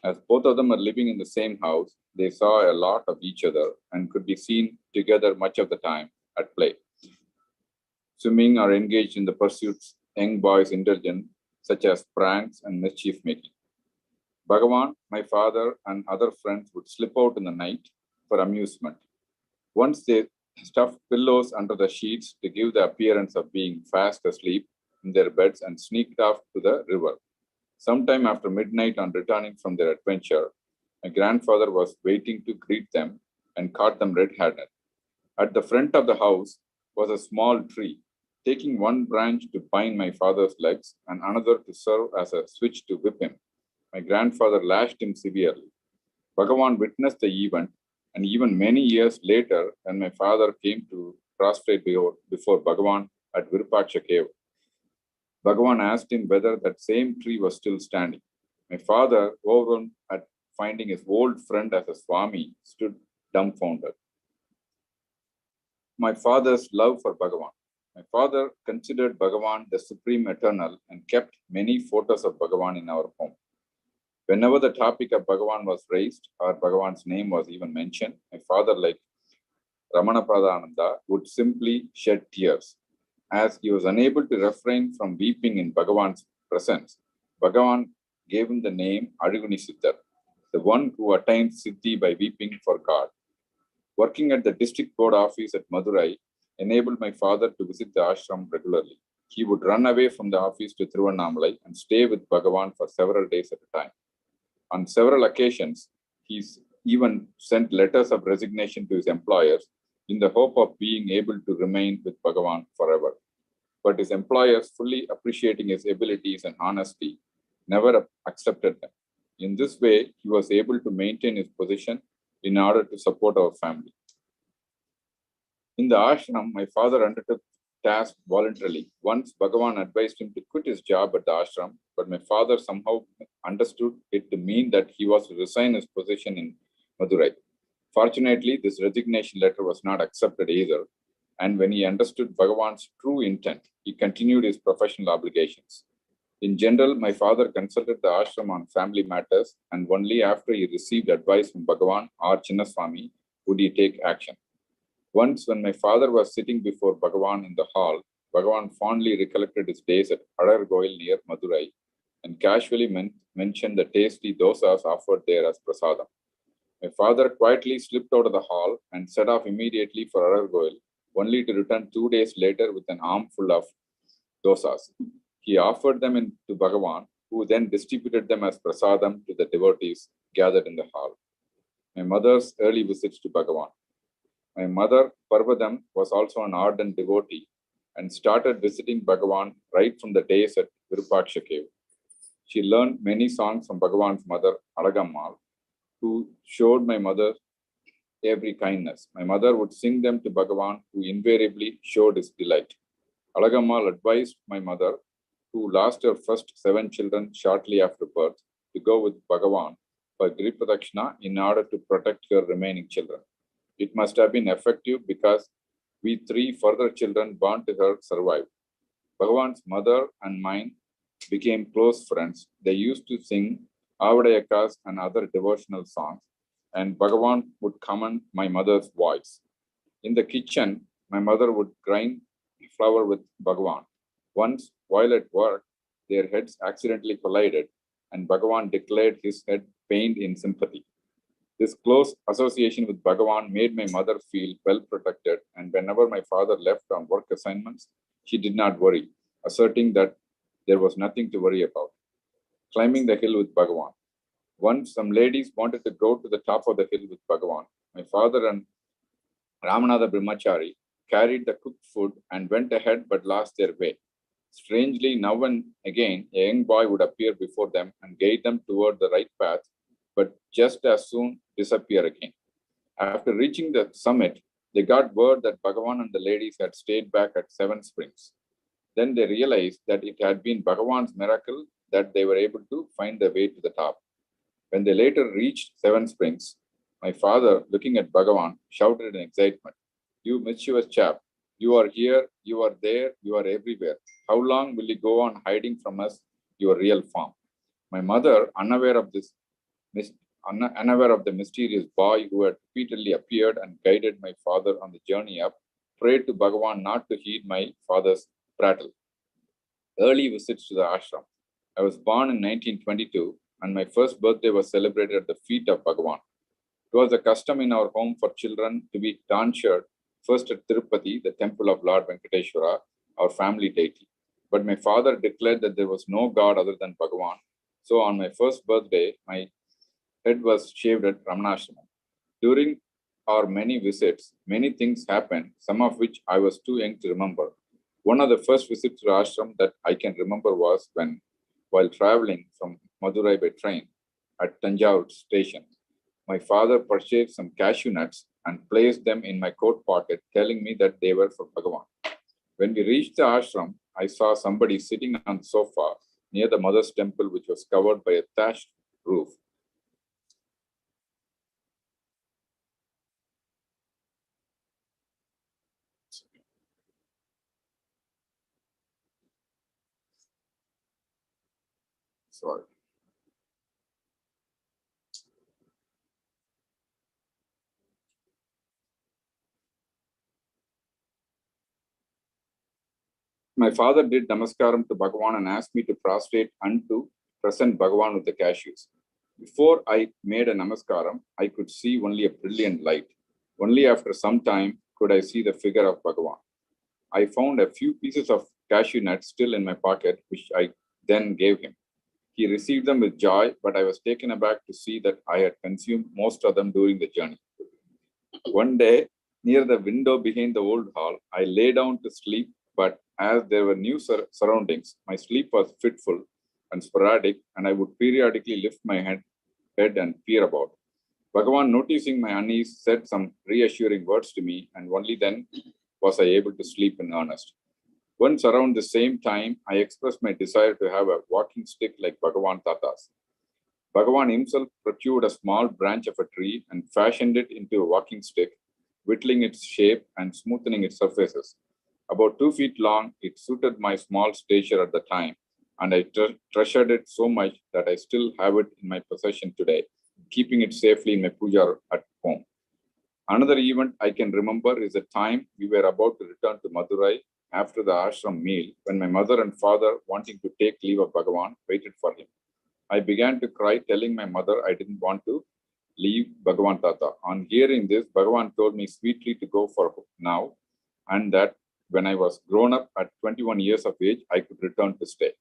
As both of them are living in the same house, they saw a lot of each other and could be seen together much of the time at play, swimming or engaged in the pursuits young boys indulge in, such as pranks and mischief making. Bhagavan, my father, and other friends would slip out in the night for amusement. Once they stuffed pillows under the sheets to give the appearance of being fast asleep in their beds and sneaked off to the river. Sometime after midnight, on returning from their adventure, my grandfather was waiting to greet them and caught them red-handed. At the front of the house was a small tree. Taking one branch to bind my father's legs and another to serve as a switch to whip him, my grandfather lashed him severely. Bhagavan witnessed the event, and even many years later, when my father came to prostrate before Bhagavan at Virupaksha cave, Bhagavan asked him whether that same tree was still standing. My father, overwhelmed at finding his old friend as a Swami, stood dumbfounded. My father's love for Bhagavan. My father considered Bhagavan the supreme eternal and kept many photos of Bhagavan in our home. Whenever the topic of Bhagavan was raised or Bhagavan's name was even mentioned, my father, like Ramana Pradhananda, would simply shed tears. As he was unable to refrain from weeping in Bhagavan's presence, Bhagavan gave him the name Aduguni Siddhar, the one who attained Siddhi by weeping for God. Working at the district board office at Madurai enabled my father to visit the ashram regularly. He would run away from the office to Thiruvannamalai and stay with Bhagavan for several days at a time. On several occasions, he even sent letters of resignation to his employers in the hope of being able to remain with Bhagavan forever. But his employers, fully appreciating his abilities and honesty, never accepted them. In this way, he was able to maintain his position in order to support our family. In the ashram, my father undertook task voluntarily. Once Bhagavan advised him to quit his job at the ashram, but my father somehow understood it to mean that he was to resign his position in Madurai. Fortunately, this resignation letter was not accepted either, and when he understood Bhagavan's true intent, he continued his professional obligations. In general, my father consulted the ashram on family matters, and only after he received advice from Bhagavan or Chinnaswami would he take action. Once, when my father was sitting before Bhagavan in the hall, Bhagavan fondly recollected his days at Adargoil near Madurai and casually mentioned the tasty dosas offered there as prasadam. My father quietly slipped out of the hall and set off immediately for Adargoil, only to return 2 days later with an armful of dosas. He offered them to Bhagavan, who then distributed them as prasadam to the devotees gathered in the hall. My mother's early visits to Bhagavan. My mother, Parvadam, was also an ardent devotee and started visiting Bhagavan right from the days at Virupaksha cave. She learned many songs from Bhagavan's mother, Alagammal, who showed my mother every kindness. My mother would sing them to Bhagavan, who invariably showed his delight. Alagammal advised my mother, who lost her first 7 children shortly after birth, to go with Bhagavan for Giripradakshina in order to protect her remaining children. It must have been effective because we 3 further children born to her survived. Bhagavan's mother and mine became close friends. They used to sing Avadayakas and other devotional songs, and Bhagavan would comment my mother's voice. In the kitchen, my mother would grind flour with Bhagavan. Once, while at work, their heads accidentally collided, and Bhagavan declared his head pained in sympathy. This close association with Bhagavan made my mother feel well protected, and whenever my father left on work assignments, she did not worry, asserting that there was nothing to worry about. Climbing the hill with Bhagavan. Once, some ladies wanted to go to the top of the hill with Bhagavan. My father and Ramana the Brahmachari carried the cooked food and went ahead but lost their way. Strangely, now and again, a young boy would appear before them and guide them toward the right path, but just as soon disappear again. After reaching the summit, they got word that Bhagavan and the ladies had stayed back at Seven Springs. Then they realized that it had been Bhagavan's miracle that they were able to find their way to the top. When they later reached Seven Springs, my father, looking at Bhagavan, shouted in excitement, "You mischievous chap, you are here, you are there, you are everywhere. How long will you go on hiding from us your real form?" My mother, unaware of the mysterious boy who had repeatedly appeared and guided my father on the journey up, prayed to Bhagavan not to heed my father's prattle. Early visits to the ashram. I was born in 1922, and my first birthday was celebrated at the feet of Bhagavan. It was a custom in our home for children to be tonsured first at Tirupati, the temple of Lord Venkateshwara, our family deity. But my father declared that there was no god other than Bhagavan. So on my first birthday, my head was shaved at Ramana. During our many visits, many things happened, some of which I was too young to remember. One of the first visits to ashram that I can remember was when, while traveling from Madurai by train at Tanjore station, my father purchased some cashew nuts and placed them in my coat pocket, telling me that they were for Bhagavan. When we reached the ashram, I saw somebody sitting on the sofa near the mother's temple, which was covered by a thatched roof. Sorry. My father did namaskaram to Bhagavan and asked me to prostrate and to present Bhagavan with the cashews. Before I made a namaskaram, I could see only a brilliant light. Only after some time could I see the figure of Bhagavan. I found a few pieces of cashew nuts still in my pocket, which I then gave him. He received them with joy, but I was taken aback to see that I had consumed most of them during the journey. One day, near the window behind the old hall, I lay down to sleep, but as there were new surroundings, my sleep was fitful and sporadic, and I would periodically lift my head and peer about. Bhagavan, noticing my unease, said some reassuring words to me, and only then was I able to sleep in earnest. Once around the same time, I expressed my desire to have a walking stick like Bhagavan Tata's. Bhagavan himself procured a small branch of a tree and fashioned it into a walking stick, whittling its shape and smoothing its surfaces. About 2 feet long, it suited my small stature at the time, and I treasured it so much that I still have it in my possession today, keeping it safely in my puja at home. Another event I can remember is the time we were about to return to Madurai after the ashram meal, when my mother and father, wanting to take leave of Bhagavan, waited for him. I began to cry, telling my mother I didn't want to leave Bhagavan Tata. On hearing this, Bhagavan told me sweetly to go for now, and that when I was grown up at 21 years of age, I could return to stay.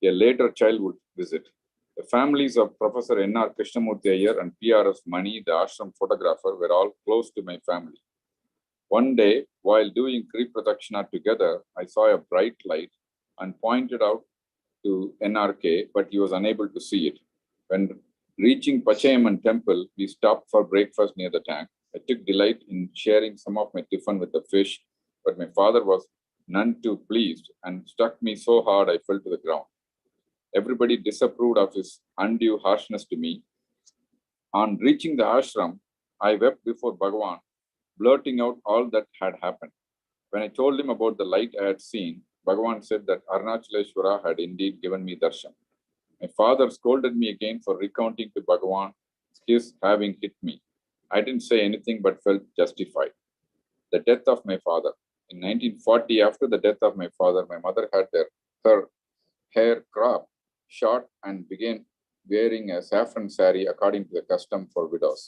A later childhood visit. The families of Professor N.R. Krishnamurti Iyer and P.R.S. Mani, the ashram photographer, were all close to my family. One day, while doing Kri Pradakshina together, I saw a bright light and pointed out to NRK, but he was unable to see it. When reaching Pachayaman temple, we stopped for breakfast near the tank. I took delight in sharing some of my tiffin with the fish, but my father was none too pleased and struck me so hard I fell to the ground. Everybody disapproved of his undue harshness to me. On reaching the ashram, I wept before Bhagavan, blurting out all that had happened. When I told him about the light I had seen, Bhagavan said that Arunachaleshwara had indeed given me darshan. My father scolded me again for recounting to Bhagavan his having hit me. I didn't say anything but felt justified. The death of my father. In 1940, after the death of my father, my mother had her hair cropped, short, and began wearing a saffron saree according to the custom for widows.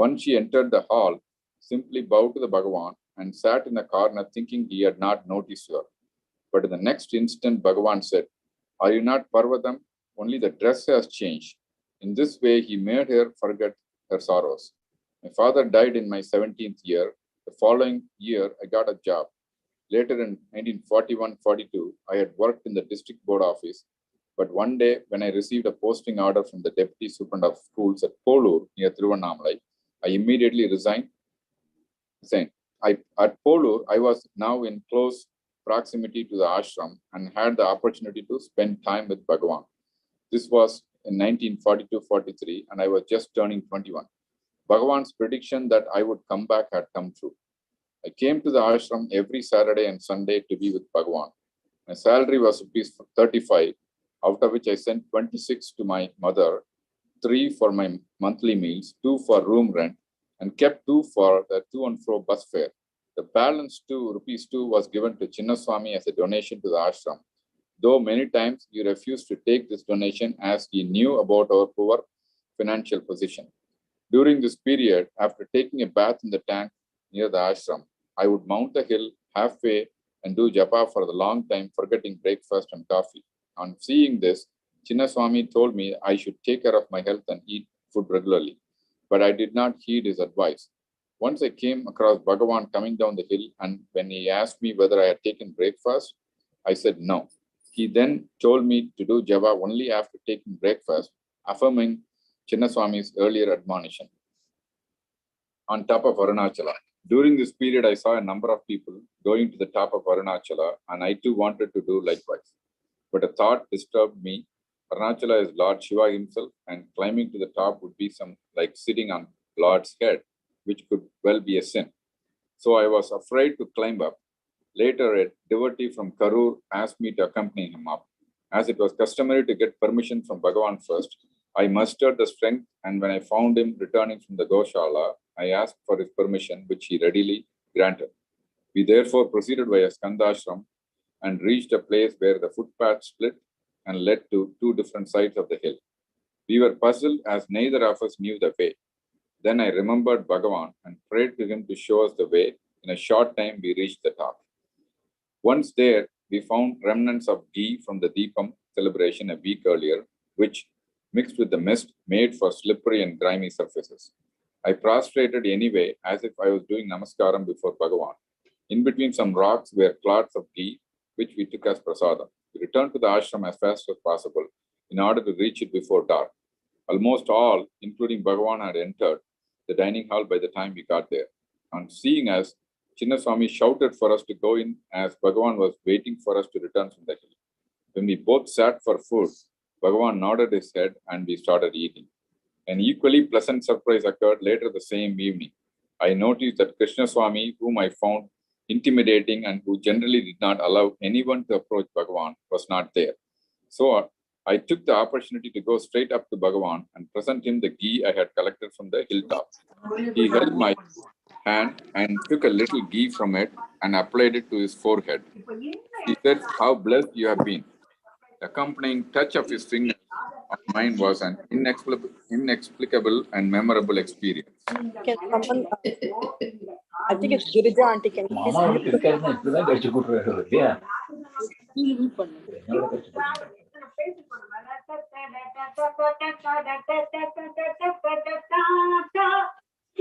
Once she entered the hall, simply bowed to the Bhagavan and sat in a corner thinking he had not noticed her. But in the next instant, Bhagavan said, "Are you not Parvatam? Only the dress has changed." In this way, he made her forget her sorrows. My father died in my 17th year. The following year, I got a job. Later in 1941-42, I had worked in the district board office. But one day, when I received a posting order from the deputy superintendent of schools at Polur near Thiruvannamalai, I immediately resigned. At Polur, I was now in close proximity to the ashram and had the opportunity to spend time with Bhagavan. This was in 1942-43, and I was just turning 21. Bhagavan's prediction that I would come back had come true. I came to the ashram every Saturday and Sunday to be with Bhagavan. My salary was ₹35, out of which I sent 26 to my mother, 3 for my monthly meals, 2 for room rent, and kept 2 for the to and fro bus fare. The balance ₹2 was given to Chinnaswamy as a donation to the ashram, though many times he refused to take this donation as he knew about our poor financial position. During this period, after taking a bath in the tank near the ashram, I would mount the hill halfway and do japa for a long time, forgetting breakfast and coffee. On seeing this, Chinnaswamy told me I should take care of my health and eat food regularly, but I did not heed his advice. Once I came across Bhagavan coming down the hill, and when he asked me whether I had taken breakfast, I said no. He then told me to do japa only after taking breakfast, affirming Chinnaswamy's earlier admonition. On top of Arunachala. During this period, I saw a number of people going to the top of Arunachala, and I too wanted to do likewise. But a thought disturbed me. Arunachala is Lord Shiva himself, and climbing to the top would be like sitting on Lord's head, which could well be a sin. So I was afraid to climb up. Later, a devotee from Karur asked me to accompany him up. As it was customary to get permission from Bhagavan first, I mustered the strength, and when I found him returning from the Goshala, I asked for his permission, which he readily granted. We therefore proceeded via Skandashram and reached a place where the footpath split and led to 2 different sides of the hill. We were puzzled as neither of us knew the way. Then I remembered Bhagavan and prayed to him to show us the way. In a short time, we reached the top. Once there, we found remnants of ghee from the Deepam celebration a week earlier, which, mixed with the mist, made for slippery and grimy surfaces. I prostrated anyway, as if I was doing namaskaram before Bhagavan. In between some rocks were clots of ghee, which we took as prasadam. We returned to the ashram as fast as possible in order to reach it before dark. Almost all, including Bhagavan, had entered the dining hall by the time we got there. On seeing us, Chinnaswamy shouted for us to go in as Bhagavan was waiting for us to return from the hill. When we both sat for food, Bhagavan nodded his head and we started eating. An equally pleasant surprise occurred later the same evening. I noticed that Krishnaswamy, whom I found intimidating and who generally did not allow anyone to approach Bhagavan, was not there. So I took the opportunity to go straight up to Bhagavan and present him the ghee I had collected from the hilltop. He held my hand and took a little ghee from it and applied it to his forehead. He said, "How blessed you have been." The accompanying touch of his finger on mine was an inexplicable and memorable experience. Can someone, I think it's Girija auntie, can you please மாமா அவளுக்கு இருக்காருன்னா இப்படிதான் கடிச்சு கூட்டுறாரு இல்லையா? mute பண்ணுங்க? என்னோட கடிச்சு கூட்டுறாரு.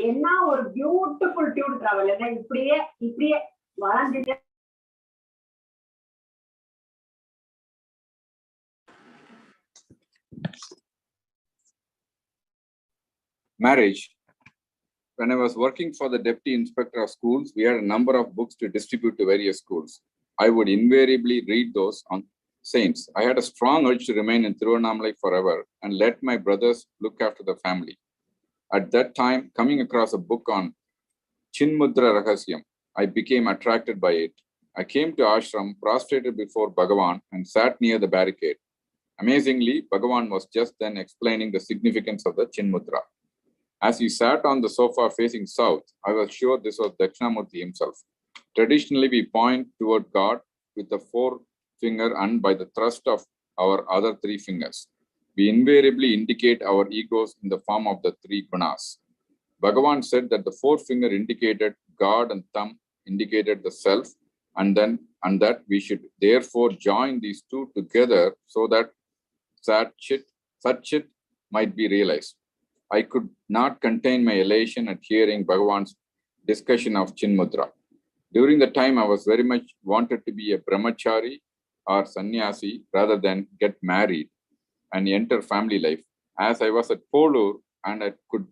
என்ன ஒரு பியூட்டிஃபுல் டியூன் டிராவல் என்ன இப்படியே வளர்ந்துட்டு. Marriage. When I was working for the Deputy Inspector of Schools, we had a number of books to distribute to various schools. I would invariably read those on saints. I had a strong urge to remain in Thiruvannamalai forever and let my brothers look after the family. At that time, coming across a book on Chinmudra Rahasyam, I became attracted by it. I came to ashram, prostrated before Bhagavan, and sat near the barricade. Amazingly, Bhagavan was just then explaining the significance of the Chinmudra. As he sat on the sofa facing south, I was sure this was Dakshinamurti himself. Traditionally, we point toward God with the forefinger and by the thrust of our other three fingers. We invariably indicate our egos in the form of the three gunas. Bhagavan said that the forefinger indicated God and thumb indicated the self, and that we should therefore join these two together so that Satchit might be realized. I could not contain my elation at hearing Bhagavan's discussion of Chinmudra. During the time, I was very much wanted to be a brahmachari or sannyasi rather than get married and enter family life. As I was at Polur and I could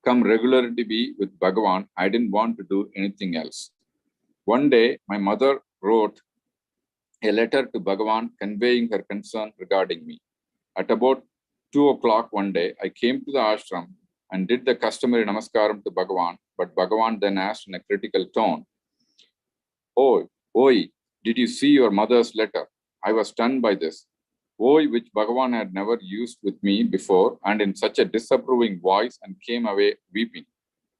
come regularly to be with Bhagavan, I didn't want to do anything else. One day, my mother wrote a letter to Bhagavan conveying her concern regarding me. At about 2 o'clock one day, I came to the ashram and did the customary namaskaram to Bhagavan, but Bhagavan then asked in a critical tone, Oi, did you see your mother's letter? I was stunned by this. Oi, which Bhagavan had never used with me before, and in such a disapproving voice, and came away weeping.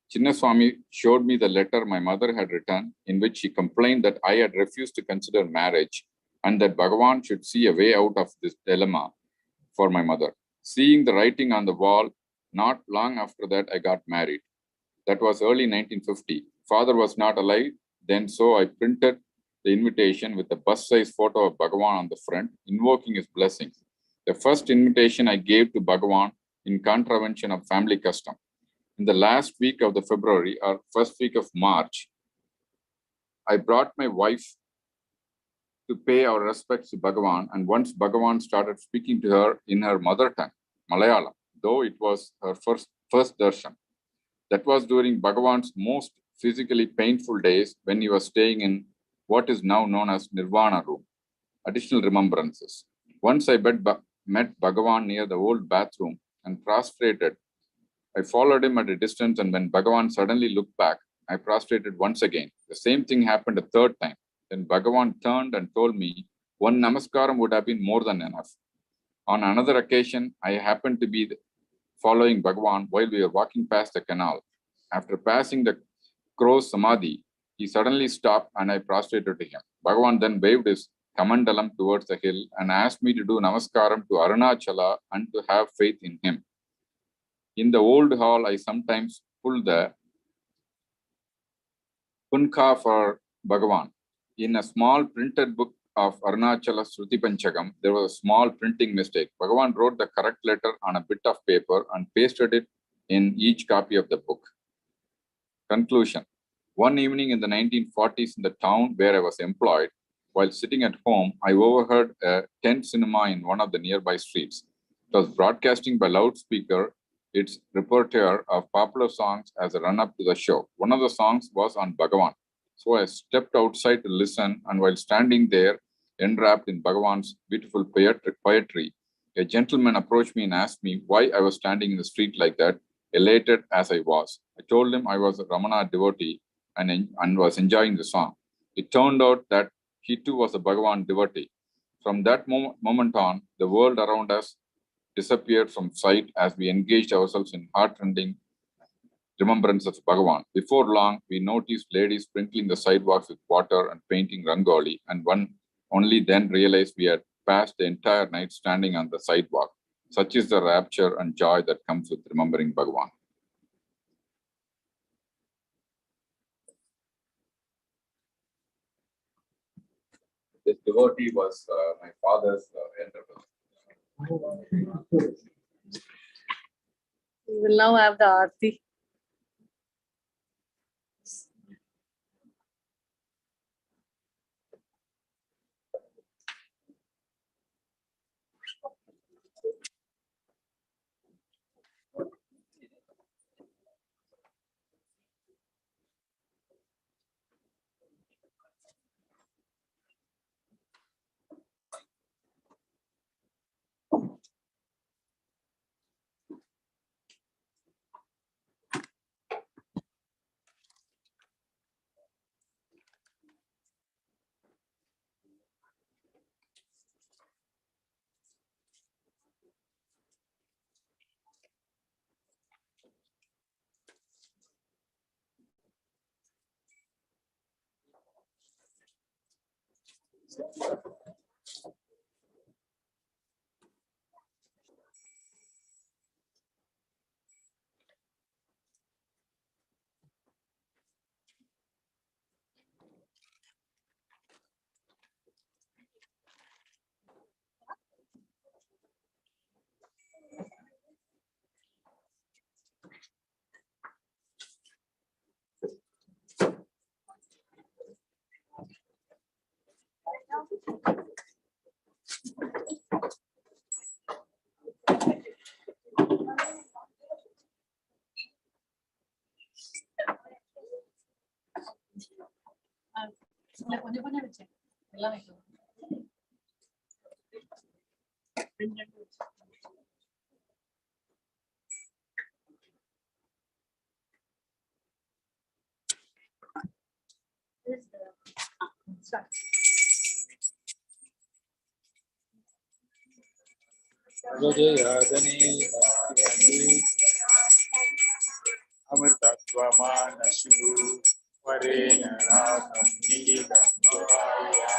Chinnaswamy showed me the letter my mother had written, in which she complained that I had refused to consider marriage, and that Bhagavan should see a way out of this dilemma for my mother. Seeing the writing on the wall, not long after that, I got married. That was early 1950. Father was not alive then, so I printed the invitation with a bus-size photo of Bhagavan on the front, invoking his blessings. The first invitation I gave to Bhagavan in contravention of family custom. In the last week of the February or first week of March, I brought my wife to pay our respects to Bhagavan, and once Bhagavan started speaking to her in her mother tongue, Malayalam, though it was her first darshan. That was during Bhagavan's most physically painful days when he was staying in what is now known as Nirvana room. Additional remembrances. Once I met Bhagavan near the old bathroom and prostrated. I followed him at a distance, and when Bhagavan suddenly looked back, I prostrated once again. The same thing happened a third time. Then Bhagavan turned and told me one namaskaram would have been more than enough. On another occasion, I happened to be following Bhagavan while we were walking past the canal. After passing the crow's samadhi, he suddenly stopped and I prostrated to him. Bhagavan then waved his kamandalam towards the hill and asked me to do namaskaram to Arunachala and to have faith in him. In the old hall, I sometimes pull the punka for Bhagavan. In a small printed book of Arunachala Sruti Panchagam, there was a small printing mistake. Bhagavan wrote the correct letter on a bit of paper and pasted it in each copy of the book. Conclusion. One evening in the 1940s in the town where I was employed, while sitting at home, I overheard a tent cinema in one of the nearby streets. It was broadcasting by loudspeaker its repertoire of popular songs as a run-up to the show. One of the songs was on Bhagavan. So I stepped outside to listen, and while standing there, enwrapped in Bhagavan's beautiful poetry, a gentleman approached me and asked me why I was standing in the street like that, elated as I was. I told him I was a Ramana devotee and was enjoying the song. It turned out that he too was a Bhagavan devotee. From that moment on, the world around us disappeared from sight as we engaged ourselves in heart-rending remembrance of Bhagavan. Before long, we noticed ladies sprinkling the sidewalks with water and painting rangoli, and one only then realized we had passed the entire night standing on the sidewalk. Such is the rapture and joy that comes with remembering Bhagavan. This devotee was my father's elder brother. We will now have the Aarti. கொஞ்சம் கொஞ்சம் வச்சேன் எல்லாம் வைக்கணும். अमृतत्वमानशु वरेण रागं नीलं गुहाया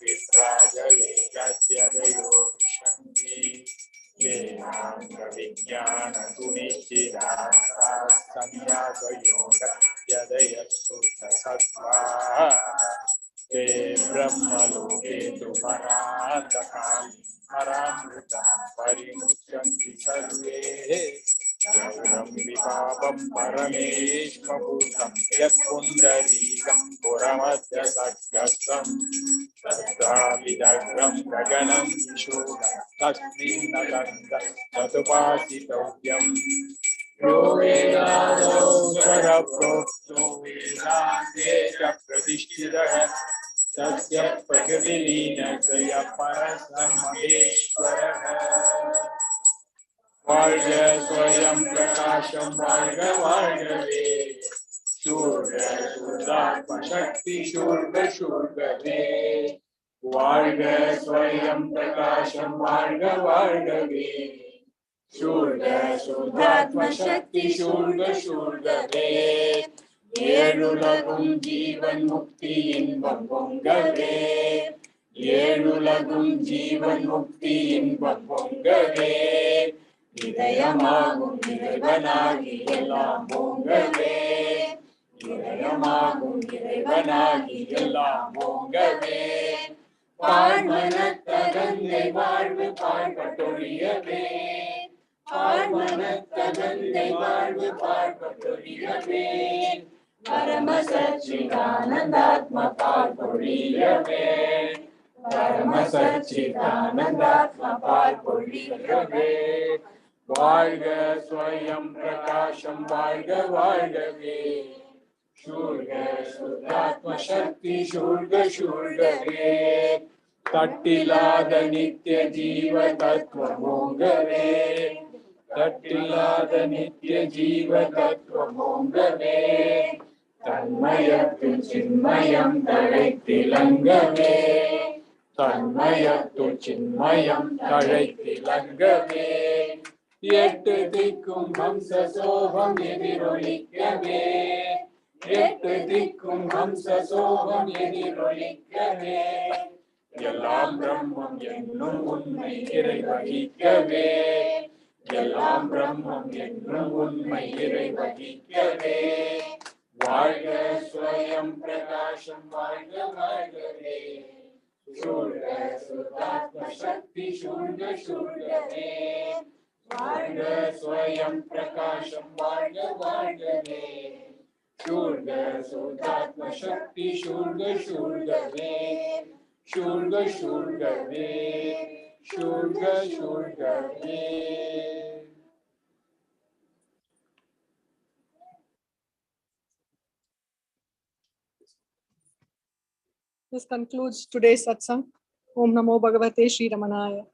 विप्राजले गद्यदयो विशन्ति वेदान्तविज्ञानगुणिचिरास्ता संयागयोगद्यदयः शुद्धसत्त्वाः ते ब्रह्मलोके तु परान्तकानि परामृतं परिमुच्यन्ति सर्वे यं विपापं परमेश्वभूतं यत्पुण्डरीकं पुरमध्यसद्गतं तत्राविदग्रं गगनं विशोकं तस्मिन्नदन्त तदुपासितव्यम् यो वेदादौ स्वरप्रोक्तो वेदान्ते च प्रतिष्ठितः तस्य प्रकृतिलीनस्य परमहेश्वरः வாழ்க ஸ்வயம் பிரகாசம் வாழ்க வாழ்கவே சூர்க சுதாத்ம சக்தி சூர்க சூர்கவே வாழ்க ஸ்வயம் பிரகாசம் வாழ்க வாழ்கவே சூர்க சுதாத்ம சக்தி சூர்க சூர்கவே ஏழுலகும் ஜீவன் முக்தி இன்பம் பொங்கவே ஏழுலகும் ஜீவன் முக்தி இன்பம் பொங்கவே இதயமாகும் இறைவனாகி எல்லாம் ஓங்கவே இதயமாகும் இறைவனாகி எல்லாம் ஓங்கவே பாழ்மனத்தகந்தை வாழ்வு பாழ்பட்டொழியவே பாழ்மனத்தகந்தை வாழ்வு பாழ்பட்டொழியவே பரம சச்சிதானந்தாத்ம பாழ்பொழியவே பரம சச்சிதானந்தாத்ம பாழ்பொழியவே வாழ்க ஸ்வயம் பிரகாசம் வாழ்க வாழ்கவே சூழ்க சுத்தாத்ம சக்தி சூழ்க சூழ்கவே தட்டில்லாத நித்திய ஜீவ தத்துவமோங்கவே தட்டில்லாத நித்திய ஜீவ தத்துவமோங்கவே தன்மயத்தில் சின்மயம் தழைத்திலங்கவே தன்மயத்துள் சின்மயம் தழைத்திலங்கவே எட்டு திக்கும் ஹம்ச சோகம் எதிரொலிக்கவே எட்டு திக்கும் ஹம்ச சோகம் எதிரொலிக்கவே எல்லாம் பிரம்மம் என்னும் உண்மை இறைவகிக்கவே எல்லாம் பிரம்மம் என்னும் உண்மை இறைவகிக்கவே வாழ்க ஸ்வயம் பிரகாசம் வாழ்க வாழ்கவே சூழ்க சுத்தாத்ம சக்தி சூழ்க சூழ்கவே வாழ்க ஸ்வயம் பிரகாசம் வாழ்க வாழ்கவே சூழ்க சுத்தாத்ம சக்தி சூழ்க சூழ்கவே சூழ்க சூழ்கவே சூழ்க சூழ்கவே. This concludes today's satsang. Om Namo Bhagavate Sri Ramanaya.